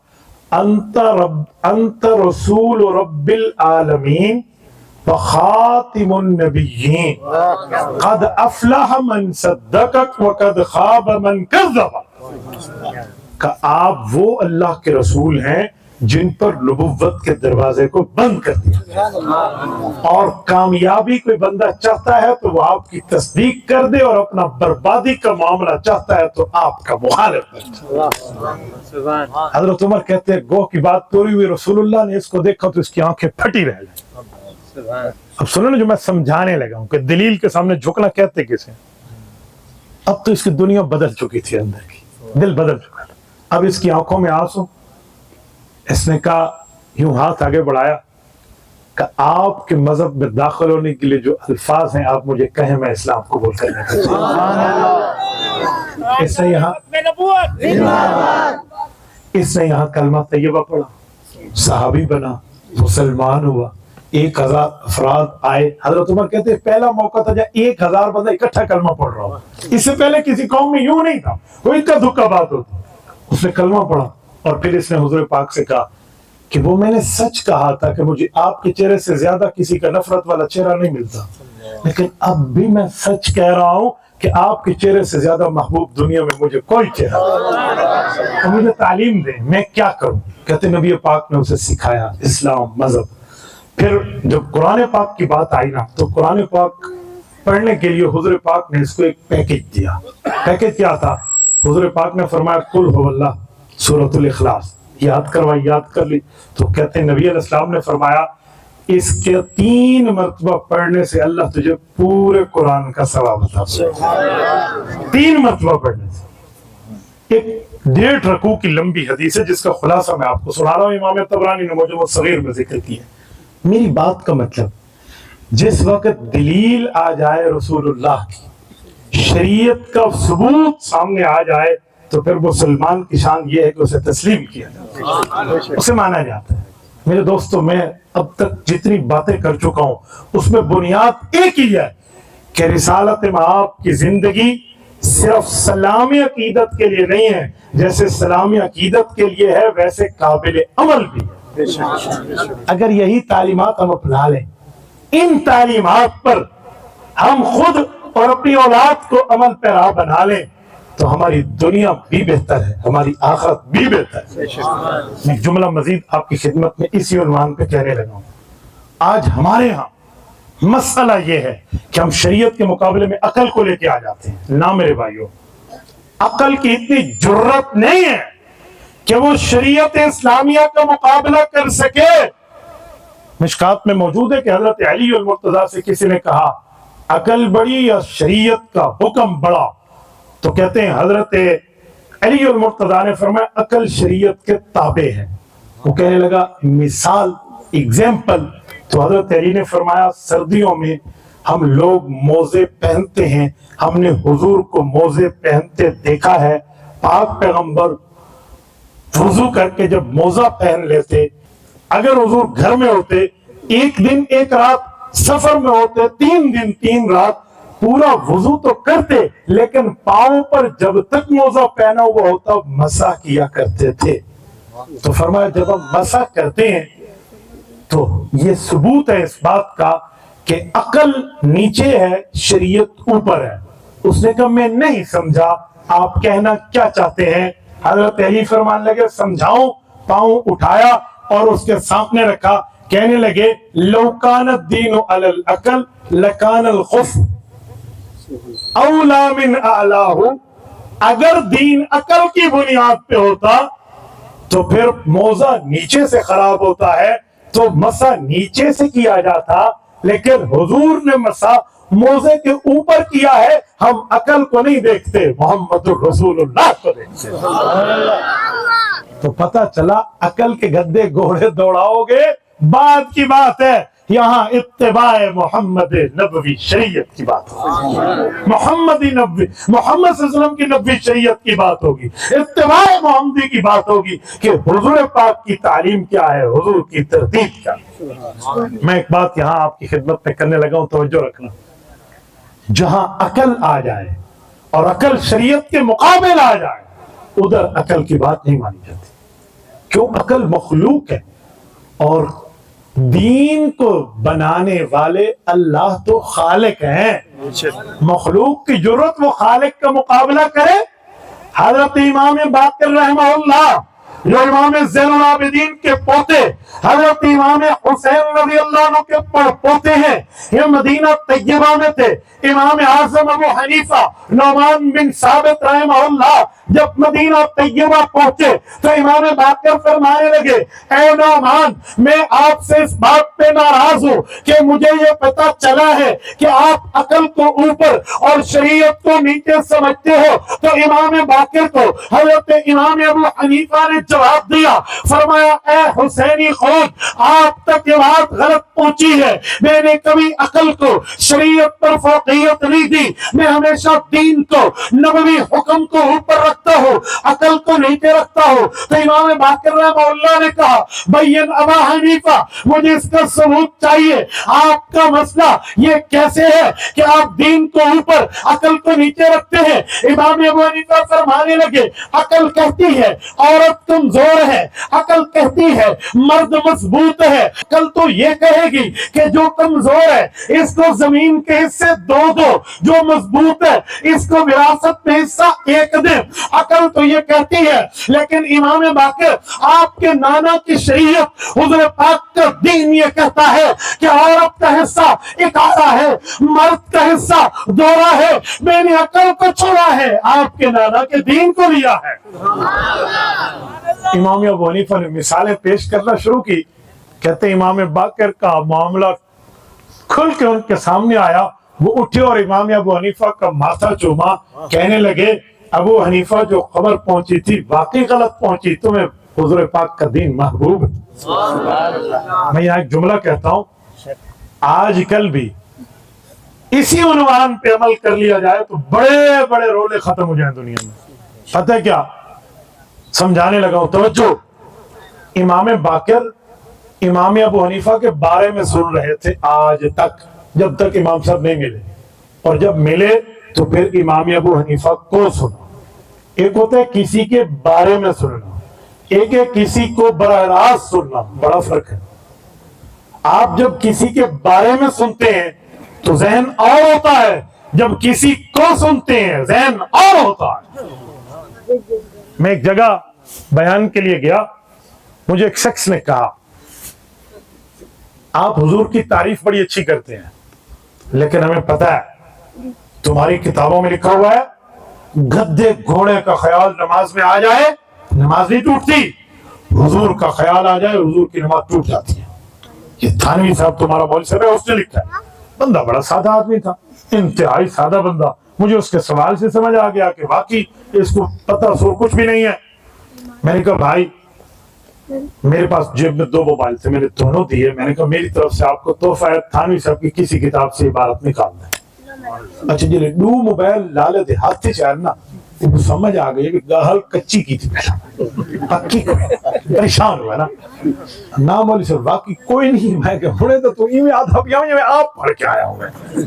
Speaker 1: انت رسول رب العالمین وخاتم النبیین قد افلح من صدقک وقد خاب من کذبک، کہ آپ وہ اللہ کے رسول ہیں جن پر نبوت کے دروازے کو بند کر دیا، اور کامیابی کوئی بندہ چاہتا ہے تو وہ آپ کی تصدیق کر دے، اور اپنا بربادی کا معاملہ چاہتا ہے تو آپ کا مخالف ہے۔ حضرت عمر کہتے ہیں گو کی بات پوری ہوئی، رسول اللہ نے اس کو دیکھا تو اس کی آنکھیں پھٹی رہ گئی۔ اب سنو نا جو میں سمجھانے لگا ہوں کہ دلیل کے سامنے جھکنا کہتے کسے، اب تو اس کی دنیا بدل چکی تھی، اندر کی دل بدل چکا تھا، اب اس کی آنکھوں میں آنسو۔ اس نے کہا، یوں ہاتھ آگے بڑھایا کہ آپ کے مذہب میں داخل ہونے کے لیے جو الفاظ ہیں آپ مجھے کہیں، میں اسلام قبول کرنے کا۔ اس نے یہاں کلمہ طیبہ پڑھا، صحابی بنا، مسلمان ہوا، 1000 افراد آئے۔ حضرت عمر کہتے ہیں پہلا موقع تھا جب 1000 بندہ اکٹھا کلمہ پڑھ رہا ہوا، اس سے پہلے کسی قوم میں یوں نہیں تھا، کوئی کا دھکا بات ہوتی۔ اس نے کلمہ پڑھا اور پھر اس نے حضور پاک سے کہا کہ وہ میں نے سچ کہا تھا کہ مجھے آپ کے چہرے سے زیادہ کسی کا نفرت والا چہرہ نہیں ملتا، لیکن اب بھی میں سچ کہہ رہا ہوں کہ آپ کے چہرے سے زیادہ محبوب دنیا میں مجھے کوئی چہرہ نہیں، تو مجھے تعلیم دیں، میں کیا کروں؟ کہتے نبی پاک نے اسے سکھایا اسلام مذہب۔ پھر جب قرآن پاک کی بات آئی نا تو قرآن پاک پڑھنے کے لیے حضور پاک نے اس کو ایک پیکج دیا۔ پیکج کیا تھا؟ حضور پاک نے فرمایا قل هو اللہ سورۃ الاخلاص یاد کروائی، یاد کر لی۔ تو کہتے ہیں نبی علیہ السلام نے فرمایا اس کے 3 مرتبہ پڑھنے سے اللہ تجھے پورے قرآن کا ثواب عطا کرے۔ 3 مرتبہ پڑھنے سے۔ ایک 1.5 رکوع کی لمبی حدیث ہے جس کا خلاصہ میں آپ کو سنا رہا ہوں، امام طبرانی نے موجم الصغیر میں ذکر کیا ہے۔ میری بات کا مطلب جس وقت دلیل آ جائے رسول اللہ کی، شریعت کا ثبوت سامنے آ جائے، تو پھر مسلمان کی شان یہ ہے کہ اسے تسلیم کیا جاتا ہے، اسے مانا جاتا ہے۔ میرے دوستوں، میں اب تک جتنی باتیں کر چکا ہوں اس میں بنیاد ایک ہی ہے کہ رسالت مآب کی زندگی صرف سلامی عقیدت کے لیے نہیں ہے، جیسے سلامی عقیدت کے لیے ہے ویسے قابل عمل بھی ہے۔ اگر یہی تعلیمات ہم اپنا لیں، ان تعلیمات پر ہم خود اور اپنی اولاد کو عمل پیرا بنا لیں، تو ہماری دنیا بھی بہتر ہے، ہماری آخرت بھی بہتر ہے۔ میں ایک جملہ مزید آپ کی خدمت میں اسی عنوان پہ کہنے لگا ہوں۔ آج ہمارے ہاں مسئلہ یہ ہے کہ ہم شریعت کے مقابلے میں عقل کو لے کے آ جاتے ہیں۔ نہ میرے بھائیوں، عقل کی اتنی جرت نہیں ہے کہ وہ شریعت اسلامیہ کا مقابلہ کر سکے۔ مشکات میں موجود ہے کہ حضرت علی المرتضیٰ سے کسی نے کہا عقل بڑی یا شریعت کا حکم بڑا، تو کہتے ہیں حضرت علی المرتضیٰ نے فرمایا عقل شریعت کے تابع ہے۔ وہ کہنے لگا مثال، ایگزامپل، تو حضرت علی نے فرمایا سردیوں میں ہم لوگ موزے پہنتے ہیں، ہم نے حضور کو موزے پہنتے دیکھا ہے۔ پاک پیغمبر وضو کر کے جب موزہ پہن لیتے، اگر حضور گھر میں ہوتے، 1 دن 1 رات سفر میں ہوتے، 3 دن 3 رات پورا وضو تو کرتے، لیکن پاؤں پر جب تک موزہ پہنا ہوا ہوتا مسح کیا کرتے تھے۔ تو فرمایا جب ہم مسح کرتے ہیں تو یہ ثبوت ہے اس بات کا کہ عقل نیچے ہے، شریعت اوپر ہے۔ اس نے کہا میں نہیں سمجھا آپ کہنا کیا چاہتے ہیں۔ حضرت علی فرمان لگے سمجھاؤں؟ پاؤں اٹھایا اور اس کے سامنے رکھا، کہنے لگے لو کان الدین علی العقل لکان الخف اولا من اعلاہ، اگر دین عقل کی بنیاد پہ ہوتا تو پھر موزہ نیچے سے خراب ہوتا ہے تو مسح نیچے سے کیا جاتا، لیکن حضور نے مسح موزے کے اوپر کیا ہے۔ ہم عقل کو نہیں دیکھتے، محمد الرسول اللہ کو دیکھتے۔ تو پتہ چلا عقل کے گدے گھوڑے دوڑاؤ گے بعد کی بات ہے، یہاں اتباع محمد نبوی شریعت کی بات ہوگی، محمدی نبوی، محمد صلی اللہ علیہ وسلم کی نبوی شریعت کی بات ہوگی، اتباع محمدی کی بات ہوگی کہ حضور پاک کی تعلیم کیا ہے، حضور کی ترتیب کیا ہے۔ میں ایک بات یہاں آپ کی خدمت میں کرنے لگا ہوں، توجہ رکھنا۔ جہاں عقل آ جائے اور عقل شریعت کے مقابل آ جائے، ادھر عقل کی بات نہیں مانی جاتی، کیوں؟ عقل مخلوق ہے اور دین کو بنانے والے اللہ تو خالق ہیں، مخلوق کی جرت وہ خالق کا مقابلہ کرے؟ حضرت امام باقر رحمہ اللہ جو امام زین العابدین کے پوتے حضرت امام حسین رضی اللہ عنہ کے پوتے ہیں، یہ مدینہ طیبہ میں تھے۔ امام اعظم ابو حنیفہ نعمان بن ثابت رحمہ اللہ جب مدینہ طیبہ پہنچے تو امام باقر فرمانے لگے، اے نعمان میں آپ سے اس بات پہ ناراض ہوں کہ مجھے یہ پتہ چلا ہے کہ آپ عقل کو اوپر اور شریعت کو نیچے سمجھتے ہو۔ تو امام باقر کو حضرت امام ابو حنیفہ نے جواب دیا، فرمایا اے حسینی خود آپ تک یہ بات غلط پہنچی ہے، میں نے کبھی عقل کو شریعت پر فوقیت نہیں دی، میں ہمیشہ دین کو نبوی حکم کو اوپر رکھتا ہوں، عقل کو نیچے رکھتا ہوں۔ تو امام باقر رحمہ اللہ نے کہا، بین ابا حنیفہ مجھے اس کا ثبوت چاہیے، آپ کا مسئلہ یہ کیسے ہے کہ آپ دین کو اوپر عقل کو نیچے رکھتے ہیں؟ امام ابو حنیفہ فرمانے لگے، عقل کہتی ہے عورت کمزور ہے، عقل کہتی ہے مرد مضبوط ہے، عقل تو یہ کہے گی کہ جو کمزور ہے اس کو زمین کے حصے دو دو، جو مضبوط ہے اس کو وراثت میں حصہ ایک دیں، عقل تو یہ کہتی ہے۔ لیکن امام باقر آپ کے نانا کی شریعت حضور پاک کا دین یہ کہتا ہے کہ عورت کا حصہ اکارا ہے، مرد کا حصہ دورا ہے، میں نے عقل کو چھوڑا ہے، آپ کے نانا کے دین کو لیا ہے۔ امام ابو حنیفہ نے مثالیں پیش کرنا شروع کی، کہتے امام باقر کا معاملہ کھل کے ان کے سامنے آیا، وہ اٹھے اور امام ابو حنیفہ کا ماتھا چوما، کہنے لگے ابو حنیفہ جو خبر پہنچی تھی واقعی غلط پہنچی، تمہیں حضور پاک کا دین محبوب ہے۔ میں یہاں ایک جملہ کہتا ہوں، آج کل بھی اسی عنوان پہ عمل کر لیا جائے تو بڑے بڑے رولے ختم ہو جائیں دنیا میں۔ پتہ ہے کیا سمجھانے لگا ہوں، توجہ، امام باقر امام ابو حنیفہ کے بارے میں سن رہے تھے آج تک، جب تک امام صاحب نہیں ملے، اور جب ملے تو پھر امام ابو حنیفہ کو سنا۔ ایک ہوتا ہے کسی کے بارے میں سننا، ایک ہے کسی کو براہ راست سننا، بڑا فرق ہے۔ آپ جب کسی کے بارے میں سنتے ہیں تو ذہن اور ہوتا ہے، جب کسی کو سنتے ہیں ذہن اور ہوتا ہے۔ میں ایک جگہ بیان کے لیے گیا، مجھے ایک شخص نے کہا، آپ حضور کی تعریف بڑی اچھی کرتے ہیں لیکن ہمیں پتہ ہے تمہاری کتابوں میں لکھا ہوا ہے گدے گھوڑے کا خیال نماز میں آ جائے نماز نہیں ٹوٹتی، حضور کا خیال آ جائے حضور کی نماز ٹوٹ جاتی ہے۔ یہ تھانوی صاحب تمہارا مولوی صاحب ہے، اس نے لکھا ہے۔ بندہ بڑا سادہ آدمی تھا، انتہائی سادہ بندہ۔ مجھے اس کے سوال سے سمجھ آ گیا کہ واقعی اس کو پتہ سو کچھ بھی نہیں ہے۔ میں نے کہا بھائی میرے پاس جیب میں 2 موبائل تھے، میں نے دونوں دیے، میں نے کہا میری طرف سے آپ کو تحفہ ہے، تھانوی صاحب کی کسی کتاب سے عبارت نکال دیں۔ اچھا جی 2 موبائل لالے دے ہاتھ سے چارنا، تو سمجھ آ گئی کہ گاہل کچی کی تھی، پہلا پکی پریشان ہوا نا مولوی صاحب واقعی کوئی نہیں، میں کہ بڑے تو میں آدھا پیا میں آپ پڑھ کے آیا ہوں میں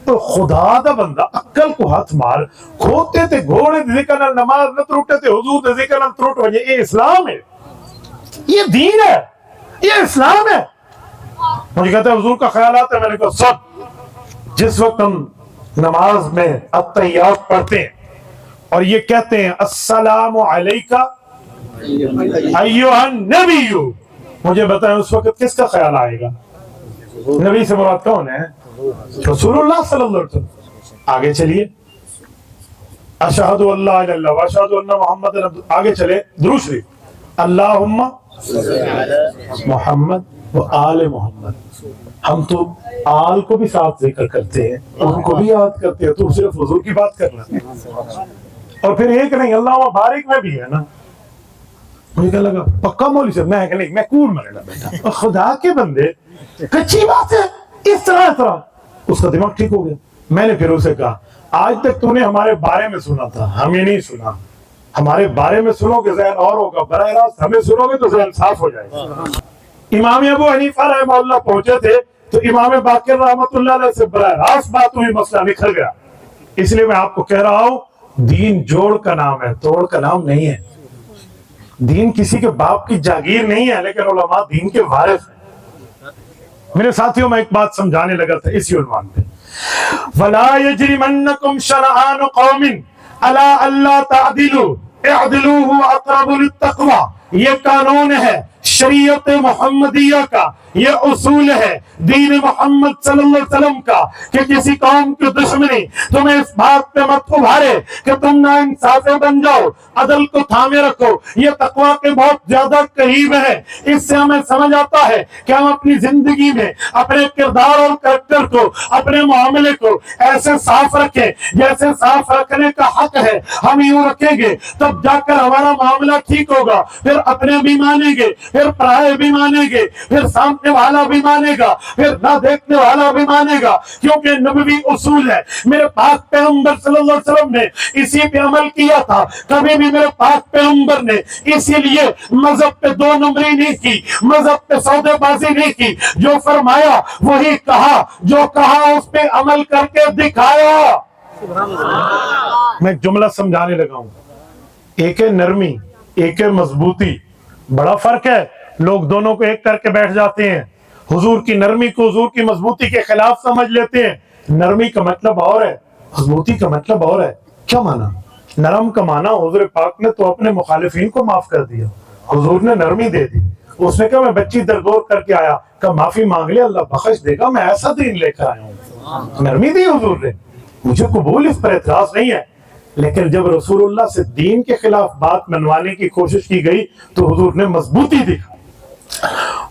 Speaker 1: تو خدا دا بندہ عقل کو ہاتھ مار کھوتے تھے گھوڑے ذکر نال نماز نہ تروٹے تھے حضور دے ذکر نال تروٹ وجہ یہ اسلام ہے، یہ دین ہے، یہ اسلام ہے۔ مجھے کہتے ہیں حضور کا خیال آتا ہے، میں نے کہا سب جس وقت ہم نماز میں التحیات پڑھتے ہیں اور یہ کہتے ہیں السلام علیکہ ایھا النبی، مجھے بتائیں اس وقت کس کا خیال آئے گا؟ نبی سے مراد کون ہے؟ رسول اللہ صلی اللہ علیہ وسلم۔ آگے چلیے، اشہد ان لا الہ الا اللہ واشہد ان محمد، آگے چلے درود شریف، اللہم محمد و آل محمد۔ ہم تو آل کو بھی ساتھ ذکر کرتے ہیں، ان کو بھی یاد کرتے ہیں، تو صرف حضور کی بات کر رہے ہیں۔ اور پھر ایک نہیں اللہم بارک میں بھی ہے نا۔ مجھے کہنے لگا پکا مولوی صاحب، میں کہ نہیں میں کور میں رہنا بیٹھا، خدا کے بندے کچی بات ہے اس طرح اس کا دماغ ٹھیک ہو گیا۔ میں نے پھر اسے کہا آج تک تو نے ہمارے بارے میں سنا تھا، ہمیں نہیں سنا، ہمارے بارے میں سنو گے ذہن اور ہوگا، براہ راست ہمیں سنو گے تو ذہن صاف ہو جائے گا۔ امام ابو حنیفہ رحمہ اللہ پہنچے تھے تو امام باقر رحمۃ اللہ علیہ سے براہ راست بات ہوئی، مسئلہ نکل گیا۔ اس لیے میں آپ کو کہہ رہا ہوں دین جوڑ کا نام ہے، توڑ کا نام نہیں ہے۔ دین کسی کے باپ کی جاگیر نہیں ہے، لیکن علماء دین کے وارث ہیں۔ میرے ساتھیوں میں ایک بات سمجھانے لگا تھا اسی عنوان پہ، وَلَا يَجْرِمَنَّكُمْ شَنَآنُ قَوْمٍ عَلَىٰ أَلَّا تَعْدِلُوا اعْدِلُوا هُوَ أَقْرَبُ لِلتَّقْوَىٰ، یہ قانون ہے شریعت محمدیہ کا، یہ اصول ہے دین محمد صلی اللہ علیہ وسلم کا کہ کسی قوم کی دشمنی تمہیں اس بات پہ مت ابھارے کہ تم ناانصافے بن جاؤ، عدل کو تھامے رکھو، یہ تقویٰ کے بہت زیادہ قریب ہے۔ اس سے ہمیں سمجھ آتا ہے کہ ہم اپنی زندگی میں اپنے کردار اور کریکٹر کو، اپنے معاملے کو ایسے صاف رکھیں جیسے صاف رکھنے کا حق ہے۔ ہم یوں رکھیں گے تب جا کر ہمارا معاملہ ٹھیک ہوگا، پھر اپنے بھی مانیں گے، پھر پرائے بھی مانیں گے، پھر سامنے والا بھی مانے گا، پھر نہ دیکھنے والا بھی مانے گا، کیونکہ نبوی اصول ہے۔ میرے پاک پیغمبر صلی اللہ علیہ وسلم نے اسی پہ عمل کیا تھا، کبھی بھی میرے پاک پیغمبر نے اسی لیے مذہب پہ دو نمبری نہیں کی، مذہب پہ سودے بازی نہیں کی، جو فرمایا وہی کہا، جو کہا اس پہ عمل کر کے دکھایا۔ میں ایک جملہ سمجھانے لگا ہوں، ایک ہے نرمی، ایک ہے مضبوطی، بڑا فرق ہے۔ لوگ دونوں کو ایک کر کے بیٹھ جاتے ہیں، حضور کی نرمی کو حضور کی مضبوطی کے خلاف سمجھ لیتے ہیں۔ نرمی کا مطلب اور ہے، مضبوطی کا مطلب اور ہے۔ کیا مانا؟ نرم کا مانا حضور پاک نے تو اپنے مخالفین کو معاف کر دیا، حضور نے نرمی دے دی۔ اس نے کہا میں بچی درگور کر کے آیا، کہا معافی مانگ لے اللہ بخش دے گا، میں ایسا دین لے کر آیا ہوں۔ نرمی دی حضور نے، مجھے قبول، اس پر اعتراض نہیں ہے۔ لیکن جب رسول اللہ سے دین کے خلاف بات منوانے کی کوشش کی گئی تو حضور نے مضبوطی دکھا۔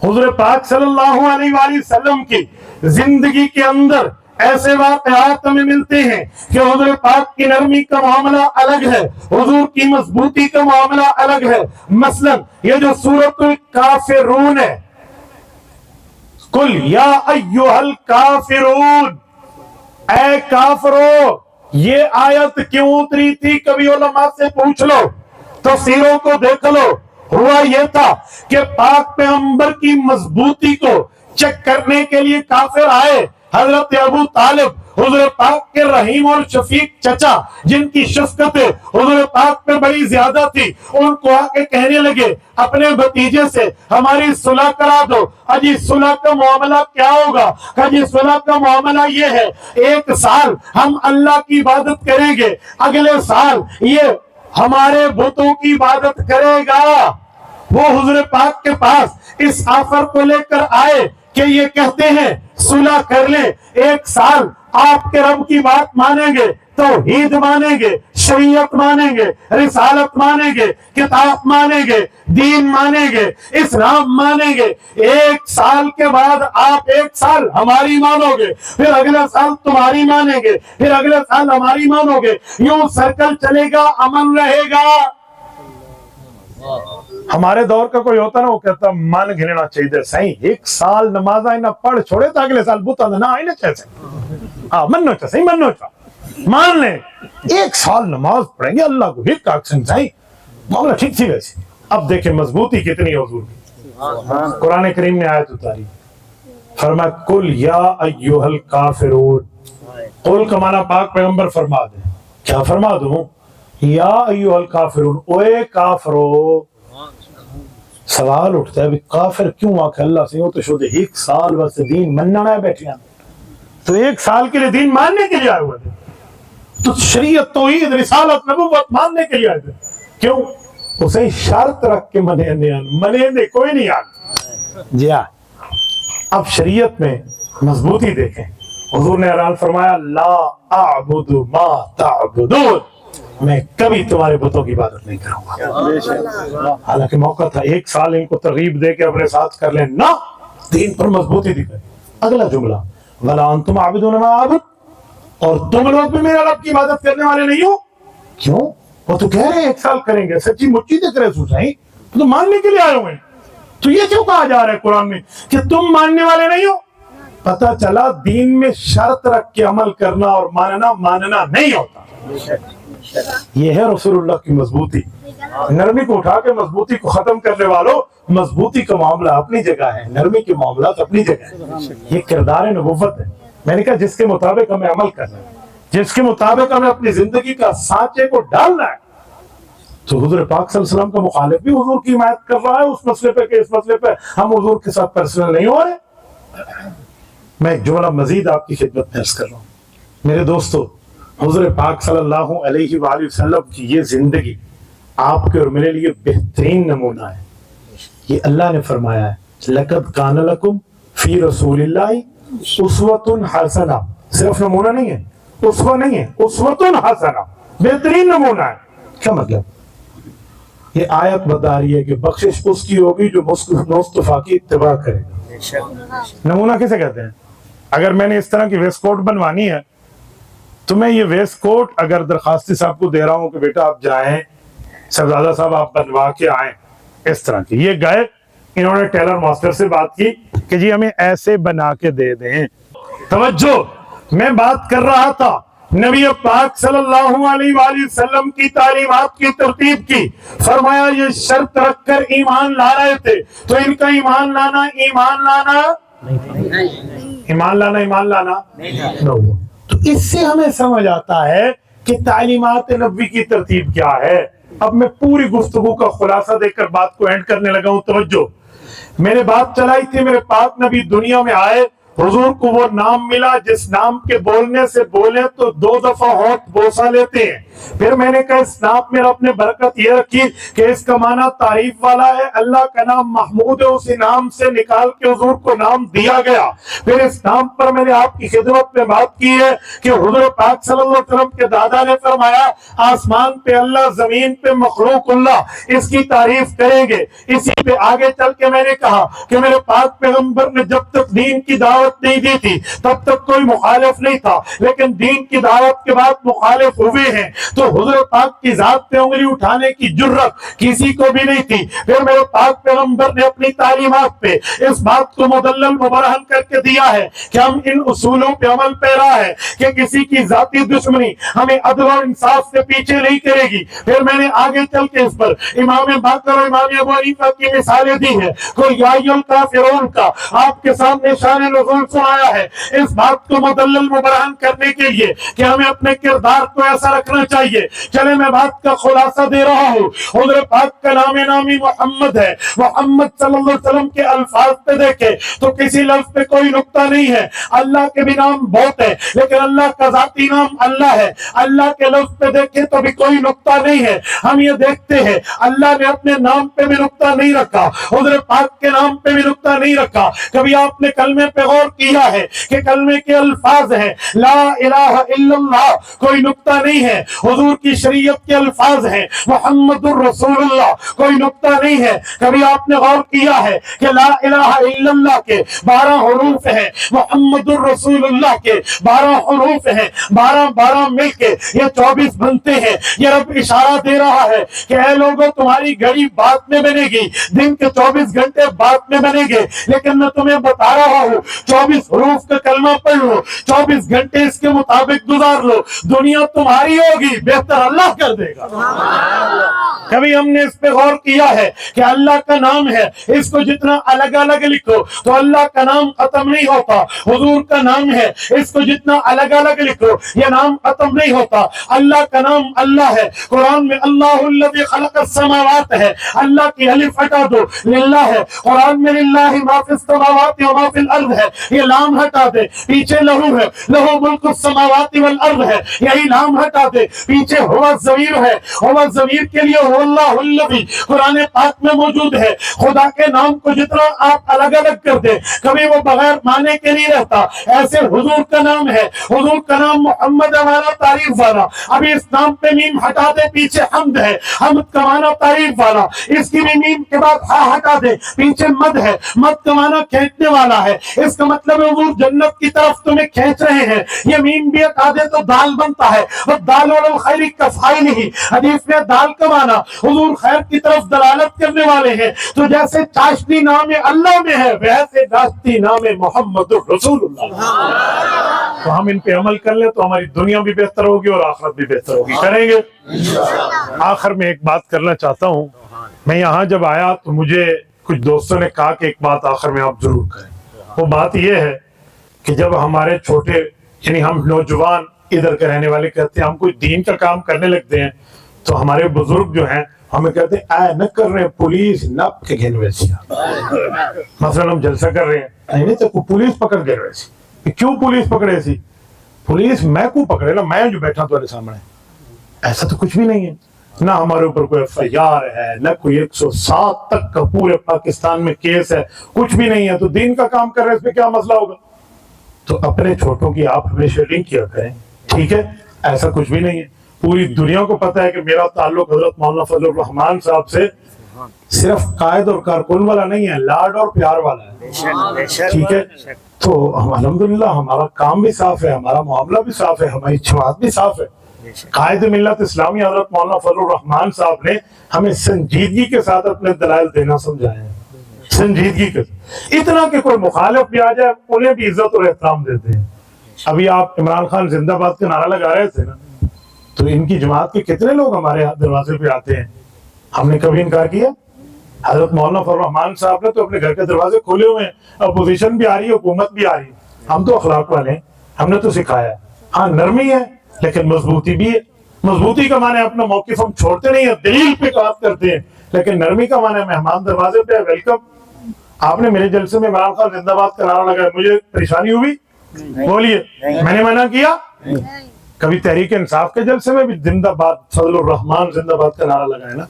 Speaker 1: حضور پاک صلی اللہ علیہ وآلہ وسلم کی زندگی کے اندر ایسے واقعات ہمیں ملتے ہیں کہ حضور پاک کی نرمی کا معاملہ الگ ہے، حضور کی مضبوطی کا معاملہ الگ ہے۔ مثلا یہ جو سورۃ الکافرون ہے، قل یا ایھا الکافرون، اے کافرو، یہ آیت کیوں اتری تھی؟ کبھی علماء سے پوچھ لو، تفسیروں کو دیکھ لو۔ ہوا یہ تھا کہ پاک پیغمبر کی مضبوطی کو چیک کرنے کے لیے کافر آئے۔ حضرت ابو طالب حضور پاک کے رحیم اور شفیق چچا، جن کی شفقت حضور پاک پہ بڑی زیادہ تھی، ان کو آ کے کہنے لگے اپنے بھتیجے سے ہماری صلح کرا دو۔ اجی صلح کا معاملہ کیا ہوگا؟ کہ صلح کا معاملہ یہ ہے، 1 سال ہم اللہ کی عبادت کریں گے، اگلے سال یہ ہمارے بتوں کی عبادت کرے گا۔ وہ حضور پاک کے پاس اس آفر کو لے کر آئے کہ یہ کہتے ہیں صلح کر لیں، 1 سال آپ کے رب کی بات مانیں گے، توحید مانیں گے، شریعت مانیں گے، رسالت مانیں گے، کتاب مانیں گے، دین مانیں گے، اسلام مانیں گے۔ 1 سال کے بعد آپ 1 سال ہماری مانو گے، پھر اگلا سال تمہاری مانیں گے، پھر اگلے سال ہماری مانو گے، یوں سرکل چلے گا، امن رہے گا۔ ہمارے دور کا کوئی ہوتا نا، وہ کہتا من گھننا چاہیے صحیح، 1 سال نماز آئے نہ پڑھ چھوڑے تو اگلے سال بوتا نہ آئے نہ چاہے منو چاہ صحیح، منو چاہ مان لیں 1 سال نماز پڑھیں گے اللہ کو ہک آکسن صحیح، معاملہ ٹھیک تھی ویسے۔ اب دیکھیں مضبوطی کتنی ہے حضور کی۔ قرآن کریم نے آیت اتاری، فرمایا قل یا ایھا الکافرون، قل کا معنی پاک پیغمبر فرما دیں۔ کیا فرما دوں؟ یا ایھا الکافرون، اوے کافرو۔ سوال اٹھتا ہے کافر کیوں آکھے اللہ سے؟ وہ تو شد 1 سال بس دین مننا ہے بیٹھے ہیں، تو 1 سال کے لیے دین ماننے کے لیے آئے ہوئے تھے، تو شریعت توحید رسالت نبوت ماننے کے لیے آئے تھے۔ کیوں؟ اسے شرط رکھ کے منے دے کوئی نہیں آتا۔ جی ہاں، اب شریعت میں مضبوطی دیکھیں، حضور نے اعلان فرمایا لا اعبد ما تعبدون، میں کبھی تمہارے بتوں کی عبادت نہیں کروں گا۔ حالانکہ موقع تھا 1 سال ان کو ترغیب دے کے اپنے ساتھ کر لیں، نہ، دین پر مضبوطی دکھائے۔ اگلا جملہ وَلَا أَنْتُمْ عَابِدُونَ مَا أَعْبُدُ، اور تم لوگ بھی میرے رب کی عبادت کرنے والے نہیں ہو۔ کیوں؟ وہ تو کہہ رہے ہیں 1 سال کریں گے، سچی مچی دیکھ رہے سوچائیں تو ماننے کے لیے آئے ہوئے ہیں، تو یہ کیوں کہا جا رہا ہے قرآن میں کہ تم ماننے والے نہیں ہو؟ پتہ چلا دین میں شرط رکھ کے عمل کرنا اور ماننا نہیں ہوتا۔ یہ ہے رسول اللہ کی مضبوطی۔ نرمی کو اٹھا کے مضبوطی کو ختم کرنے والوں، مضبوطی کا معاملہ اپنی جگہ ہے، نرمی کے معاملات اپنی جگہ ہے۔ یہ کردار نبوت ہے۔ میں نے کہا جس کے مطابق ہمیں عمل کرنا ہے، جس کے مطابق ہمیں اپنی زندگی کا سانچے کو ڈالنا ہے۔ تو حضور پاک صلی اللہ علیہ وسلم کا مخالف بھی حضور کی حمایت کر رہا ہے اس مسئلے پہ کہ اس مسئلے پہ ہم حضور کے ساتھ پرسنل نہیں ہو رہے، میں ایک جملہ مزید آپ کی خدمت میں عرض کر رہا ہوں. میرے دوستو، حضور پاک صلی اللہ علیہ وآلہ وسلم کی یہ زندگی آپ کے اور میرے لیے بہترین نمونہ ہے. یہ اللہ نے فرمایا ہے لَقَدْ كَانَ لَكُمْ فِي رَسُولِ اللَّهِ أُسْوَةٌ حَسَنَةٌ. صرف نمونہ نہیں ہے، اسوہ نہیں ہے، اسوۃ حسنہ، بہترین نمونہ ہے. کیا مطلب؟ یہ آیت بتا رہی ہے کہ بخشش اس کی ہوگی جو مصطفیٰ کی اتباع کرے گا. نمونہ کسے کہتے ہیں؟ اگر میں نے اس طرح کی ویسٹ کوٹ بنوانی ہے تو میں یہ ویسٹ کوٹ اگر درخواستی صاحب کو دے رہا ہوں کہ بیٹا آپ جائیں، صاحبزادہ صاحب آپ بنوا کے آئیں اس طرح کی. یہ گئے، انہوں نے ٹیلر ماسٹر سے بات کی کہ جی ہمیں ایسے بنا کے دے دیں. توجہ، میں بات کر رہا تھا نبی پاک صلی اللہ علیہ وآلہ وسلم کی تعلیمات کی ترتیب کی. فرمایا یہ شرط رکھ کر ایمان لا رہے تھے تو ان کا ایمان لانا نہ ہوا. تو اس سے ہمیں سمجھ آتا ہے کہ تعلیمات نبوی کی ترتیب کیا ہے. اب میں پوری گفتگو کا خلاصہ دے کر بات کو اینڈ کرنے لگا ہوں. توجہ، میں نے بات چلائی تھی میرے پاک نبی دنیا میں آئے، حضور کو وہ نام ملا جس نام کے بولنے سے بولے تو 2 دفعہ ہونٹ بوسہ لیتے ہیں. پھر میں نے کہا اس نام میں رب نے برکت یہ رکھی کہ اس کا معنی تعریف والا ہے. اللہ کا نام محمود ہے، اسی نام سے نکال کے حضور کو نام دیا گیا. پھر اس نام پر میں نے آپ کی خدمت میں بات کی ہے کہ حضور پاک صلی اللہ علیہ وسلم کے دادا نے فرمایا آسمان پہ اللہ، زمین پہ مخلوق اللہ، اس کی تعریف کریں گے. اسی پہ آگے چل کے میں نے کہا کہ میرے پاک پیغمبر نے جب تک دین کی دعوت نہیں دی تھی تب تک کوئی مخالف نہیں تھا، لیکن دین کی دعوت کے بعد مخالف ہوئے ہیں. تو حضور پاک کی ذات پہ انگلی اٹھانے کی جرت کسی کو بھی نہیں تھی. پھر میرے پاک پیغمبر نے اپنی تعلیمات پہ اس بات کو مدلل مبرہن کر کے دیا ہے کہ ہم ان اصولوں پہ عمل پیرا ہے کہ کسی کی ذاتی دشمنی ہمیں عدل اور انصاف سے پیچھے نہیں کرے گی. پھر میں نے آگے چل کے اس پر امام باقر اور امام ابو حنیفہ کی مثالیں دی ہیں. کوئی یا ایھا الکافرون کا آپ کے سامنے شان نزول سنایا ہے اس بات کو مدلل مبرہن کرنے کے لیے کہ ہمیں اپنے کردار کو ایسا رکھنا چاہیے. چلے میں بات کا خلاصہ دے رہا ہوں. حضور پاک کا نامی محمد ہے. محمد صلی اللہ علیہ وسلم کے الفاظ پہ دیکھے تو کسی لفظ پہ کوئی نقطہ نہیں ہے. اللہ کے بھی نام بہت ہے لیکن اللہ کا ذاتی نام اللہ ہے. اللہ کے لفظ پہ دیکھے تو بھی کوئی نقطہ نہیں ہے. ہم یہ دیکھتے ہیں اللہ نے اپنے نام پہ بھی نقطہ نہیں رکھا، حضور پاک کے نام پہ بھی نقطہ نہیں رکھا. کبھی آپ نے کلمے پہ غور کیا ہے کہ کلمے کے الفاظ ہیں لا الہ الا اللہ، کوئی نقطہ نہیں ہے. حضور کی شریعت کے الفاظ ہیں محمد الرسول اللہ، کوئی نقطہ نہیں ہے. کبھی آپ نے غور کیا ہے کہ لا الہ الا اللہ کے 12 حروف ہیں، محمد الرسول اللہ کے 12 حروف ہیں، 12 مل کے یہ 24 بنتے ہیں. یہ رب اشارہ دے رہا ہے کہ اے لوگوں تمہاری گھڑی بعد میں بنے گی، دن کے 24 گھنٹے بعد میں بنے گے، لیکن میں تمہیں بتا رہا ہوں 24 حروف کا کلمہ پڑھ لو، 24 گھنٹے اس کے مطابق گزار لو، دنیا تمہاری ہوگی، بہتر اللہ کر دے گا. کبھی ہم نے اس پہ غور کیا ہے کہ اللہ کا نام ہے، اس کو جتنا الگ الگ لکھو تو اللہ کا نام ختم نہیں ہوتا. حضور کا نام ہے، اس کو جتنا الگ الگ لکھو یہ نام ختم نہیں ہوتا. اللہ کا نام اللہ ہے. قرآن میں اللہ الذی خلق السماوات ہے، اللہ کی الف ہٹا دو، للہ ہے. قرآن میں للہ ما فی السماوات و ما فی الارض ہے، یہ لام ہٹا دے، پیچھے لہو ہے، لہو ملک السماوات والارض ہے، یہی لام ہٹا دے، پیچھے ہوا ضمیر ہے، ہوا ضمیر کے لیے هو اللہ الذی قرآن پاک میں موجود ہے. خدا کے نام کو جتنا آپ الگ الگ کر دیں کبھی وہ بغیر معنی کے نہیں رہتا. ایسے حضور کا نام ہے، حضور کا نام محمد والا، تعریف والا. ابھی اس نام پہ میم ہٹا دے، پیچھے حمد ہے، حمد کا معنی تعریف والا. اس کی بھی میم کے بعد ہا ہٹا دے، پیچھے مد ہے، مد کا معنی کھینچنے والا ہے. اس کا مطلب ہے حضور جنت کی طرف تمہیں کھینچ رہے ہیں. یہ میم بھی ہٹا دے تو دال بنتا ہے، اور دال علی الخیر کفائل ہی. حدیث میں دال کا معنی حضور خیر کی طرف دلالت کرنے والے ہیں. تو جیسے چاشنی نام اللہ میں ہے ویسے داشتی نام محمد الرسول اللہ. تو ہم ان پہ عمل کر لیں تو ہماری دنیا بھی بہتر ہوگی اور آخرت بھی بہتر ہوگی. کریں گے؟ آخر میں ایک بات کرنا چاہتا ہوں. میں یہاں جب آیا تو مجھے کچھ دوستوں نے کہا کہ ایک بات آخر میں آپ ضرور کریں. وہ بات یہ ہے کہ جب ہمارے چھوٹے یعنی ہم نوجوان ادھر کے رہنے والے کہتے ہیں ہم کوئی دین کا کام کرنے لگتے ہیں تو ہمارے بزرگ جو ہیں ہمیں کہتے ہیں اے نہ کر رہے پولیس نپ کے گھن ویسیا. مثلا ہم جلسہ کر رہے ہیں ایویں تے کو پولیس پکڑ کے رہے سی کہ کیوں پولیس پکڑے سی پولیس میں کو پکڑے نا میں جو بیٹھا تمہارے سامنے ایسا تو کچھ بھی نہیں ہے نہ ہمارے اوپر کوئی ایف آئی آر ہے نہ کوئی 107 تک کا پورے پاکستان میں کیس ہے کچھ بھی نہیں ہے تو دین کا کام کر رہے اس پہ کیا مسئلہ ہوگا تو اپنے چھوٹوں کی آپ ہمیشہ لنک کیا کریں ٹھیک ہے ایسا کچھ بھی نہیں ہے پوری دنیا کو پتا ہے کہ میرا تعلق حضرت مولانا فضل الرحمان صاحب سے صرف قائد اور کارکن والا نہیں ہے لاڈ اور پیار والا ہے ٹھیک ہے تو الحمدللہ ہمارا کام بھی صاف ہے ہمارا معاملہ بھی صاف ہے ہماری جماعت بھی صاف ہے قائد ملت اسلامی حضرت مولانا فضل الرحمان صاحب نے ہمیں سنجیدگی کے ساتھ اپنے دلائل دینا سمجھایا ہے سنجیدگی کے اتنا کہ کوئی مخالف بھی آ جائے انہیں بھی عزت اور احترام دیتے ہیں ابھی آپ عمران خان زندہ باد کا نعرہ لگا رہے تھے نا تو ان کی جماعت کے کتنے لوگ ہمارے دروازے پہ آتے ہیں ہم نے کبھی انکار کیا حضرت مولانا فضل الرحمان صاحب نے تو اپنے گھر کے دروازے کھولے ہوئے ہیں اپوزیشن بھی آ رہی ہے حکومت بھی آ رہی ہے ہم تو اخلاق والے ہیں ہم نے تو سکھایا ہاں نرمی ہے لیکن مضبوطی بھی ہے مضبوطی کا معنی اپنا موقف ہم چھوڑتے نہیں ہیں دلیل پہ بات کرتے ہیں لیکن نرمی کا معنی مہمان دروازے پہ ویلکم آپ نے میرے جلسے میں عمران خان زندہ باد کا نعرہ لگایا مجھے پریشانی ہوئی بولیے میں نے منع کیا کبھی تحریک انصاف کے جلسے میں بھی زندہ باد فضل الرحمان زندہ باد کا نعرہ لگائے نا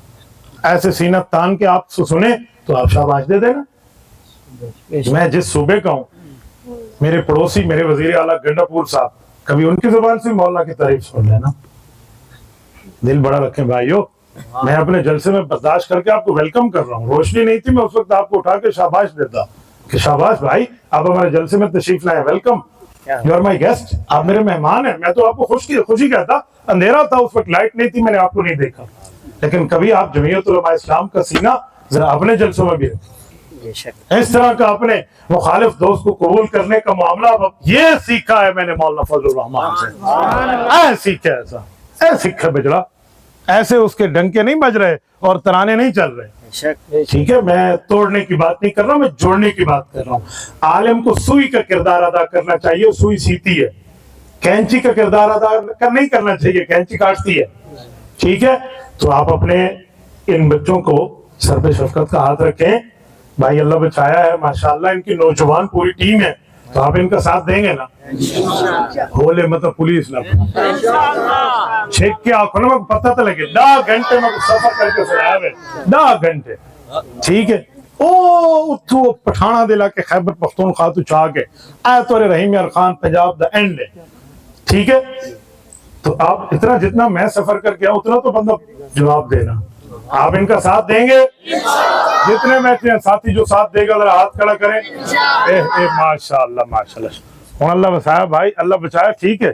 Speaker 1: ایسے سینہ تان کے آپ سنیں تو آپ شاباش دے دینا میں جس صوبے کا ہوں میرے پڑوسی میرے وزیر اعلیٰ گنڈا پور صاحب کبھی ان کی زبان سے مولا کی تعریف سن لینا دل بڑا رکھیں بھائیو میں اپنے جلسے میں برداشت کر کے آپ کو ویلکم کر رہا ہوں روشنی نہیں تھی میں اس وقت آپ کو اٹھا کے شاباش دیتا کہ شاباش بھائی آپ ہمارے جلسے میں تشریف لائے welcome you are my guest آپ میرے مہمان ہیں میں تو آپ کو خوشی کہتا اندھیرا تھا اس وقت لائٹ نہیں تھی میں نے آپ کو نہیں دیکھا لیکن کبھی آپ جمعیت علماء اسلام کا سینہ ذرا اپنے جلسوں میں بھی رکھیں اس طرح کا اپنے مخالف دوست کو قبول کرنے کا معاملہ یہ سیکھا ہے میں نے مولانا فضل الرحمان سے سیکھا ایسا سیکھا بجڑا ایسے اس کے ڈنکے نہیں بج رہے اور ترانے نہیں چل رہے ٹھیک ہے میں توڑنے کی بات نہیں کر رہا میں جوڑنے کی بات کر رہا ہوں عالم کو سوئی کا کردار ادا کرنا چاہیے سوئی سیتی ہے کینچی کا کردار ادا نہیں کرنا چاہیے کینچی کاٹتی ہے ٹھیک ہے تو آپ اپنے ان بچوں کو سر پہ شفقت کا ہاتھ رکھیں بھائی اللہ بچایا ہے ماشاءاللہ ان کی نوجوان پوری ٹیم ہے تو آپ ان کا ساتھ دیں گے نا بولے مطلب پولیس نہ چھیک کے آنکھوں میں پتہ تو لگے 10 گھنٹے میں سفر کر کے سلایا ہے 10 گھنٹے ٹھیک ہے او اتھو پٹھانا دلا کے خیبر پختونخوا تو چاہ کے آیت اور رحیم یار خان پنجاب دا اینڈ ہے ٹھیک ہے تو آپ اتنا جتنا میں سفر کر کے آؤں اتنا تو بندہ جواب دینا آپ ان کا ساتھ دیں گے جتنے میں ساتھی جو ساتھ دے گا ذرا ہاتھ کھڑا کریں ماشاءاللہ ماشاءاللہ اللہ بچایا بھائی اللہ بچایا ٹھیک ہے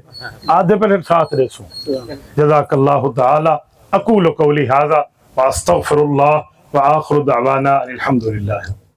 Speaker 1: آدھے پہ ساتھ ریسوں جزاک اللہ تعالی اقول قولی ھذا واستغفر اللہ وآخر دعوانا الحمدللہ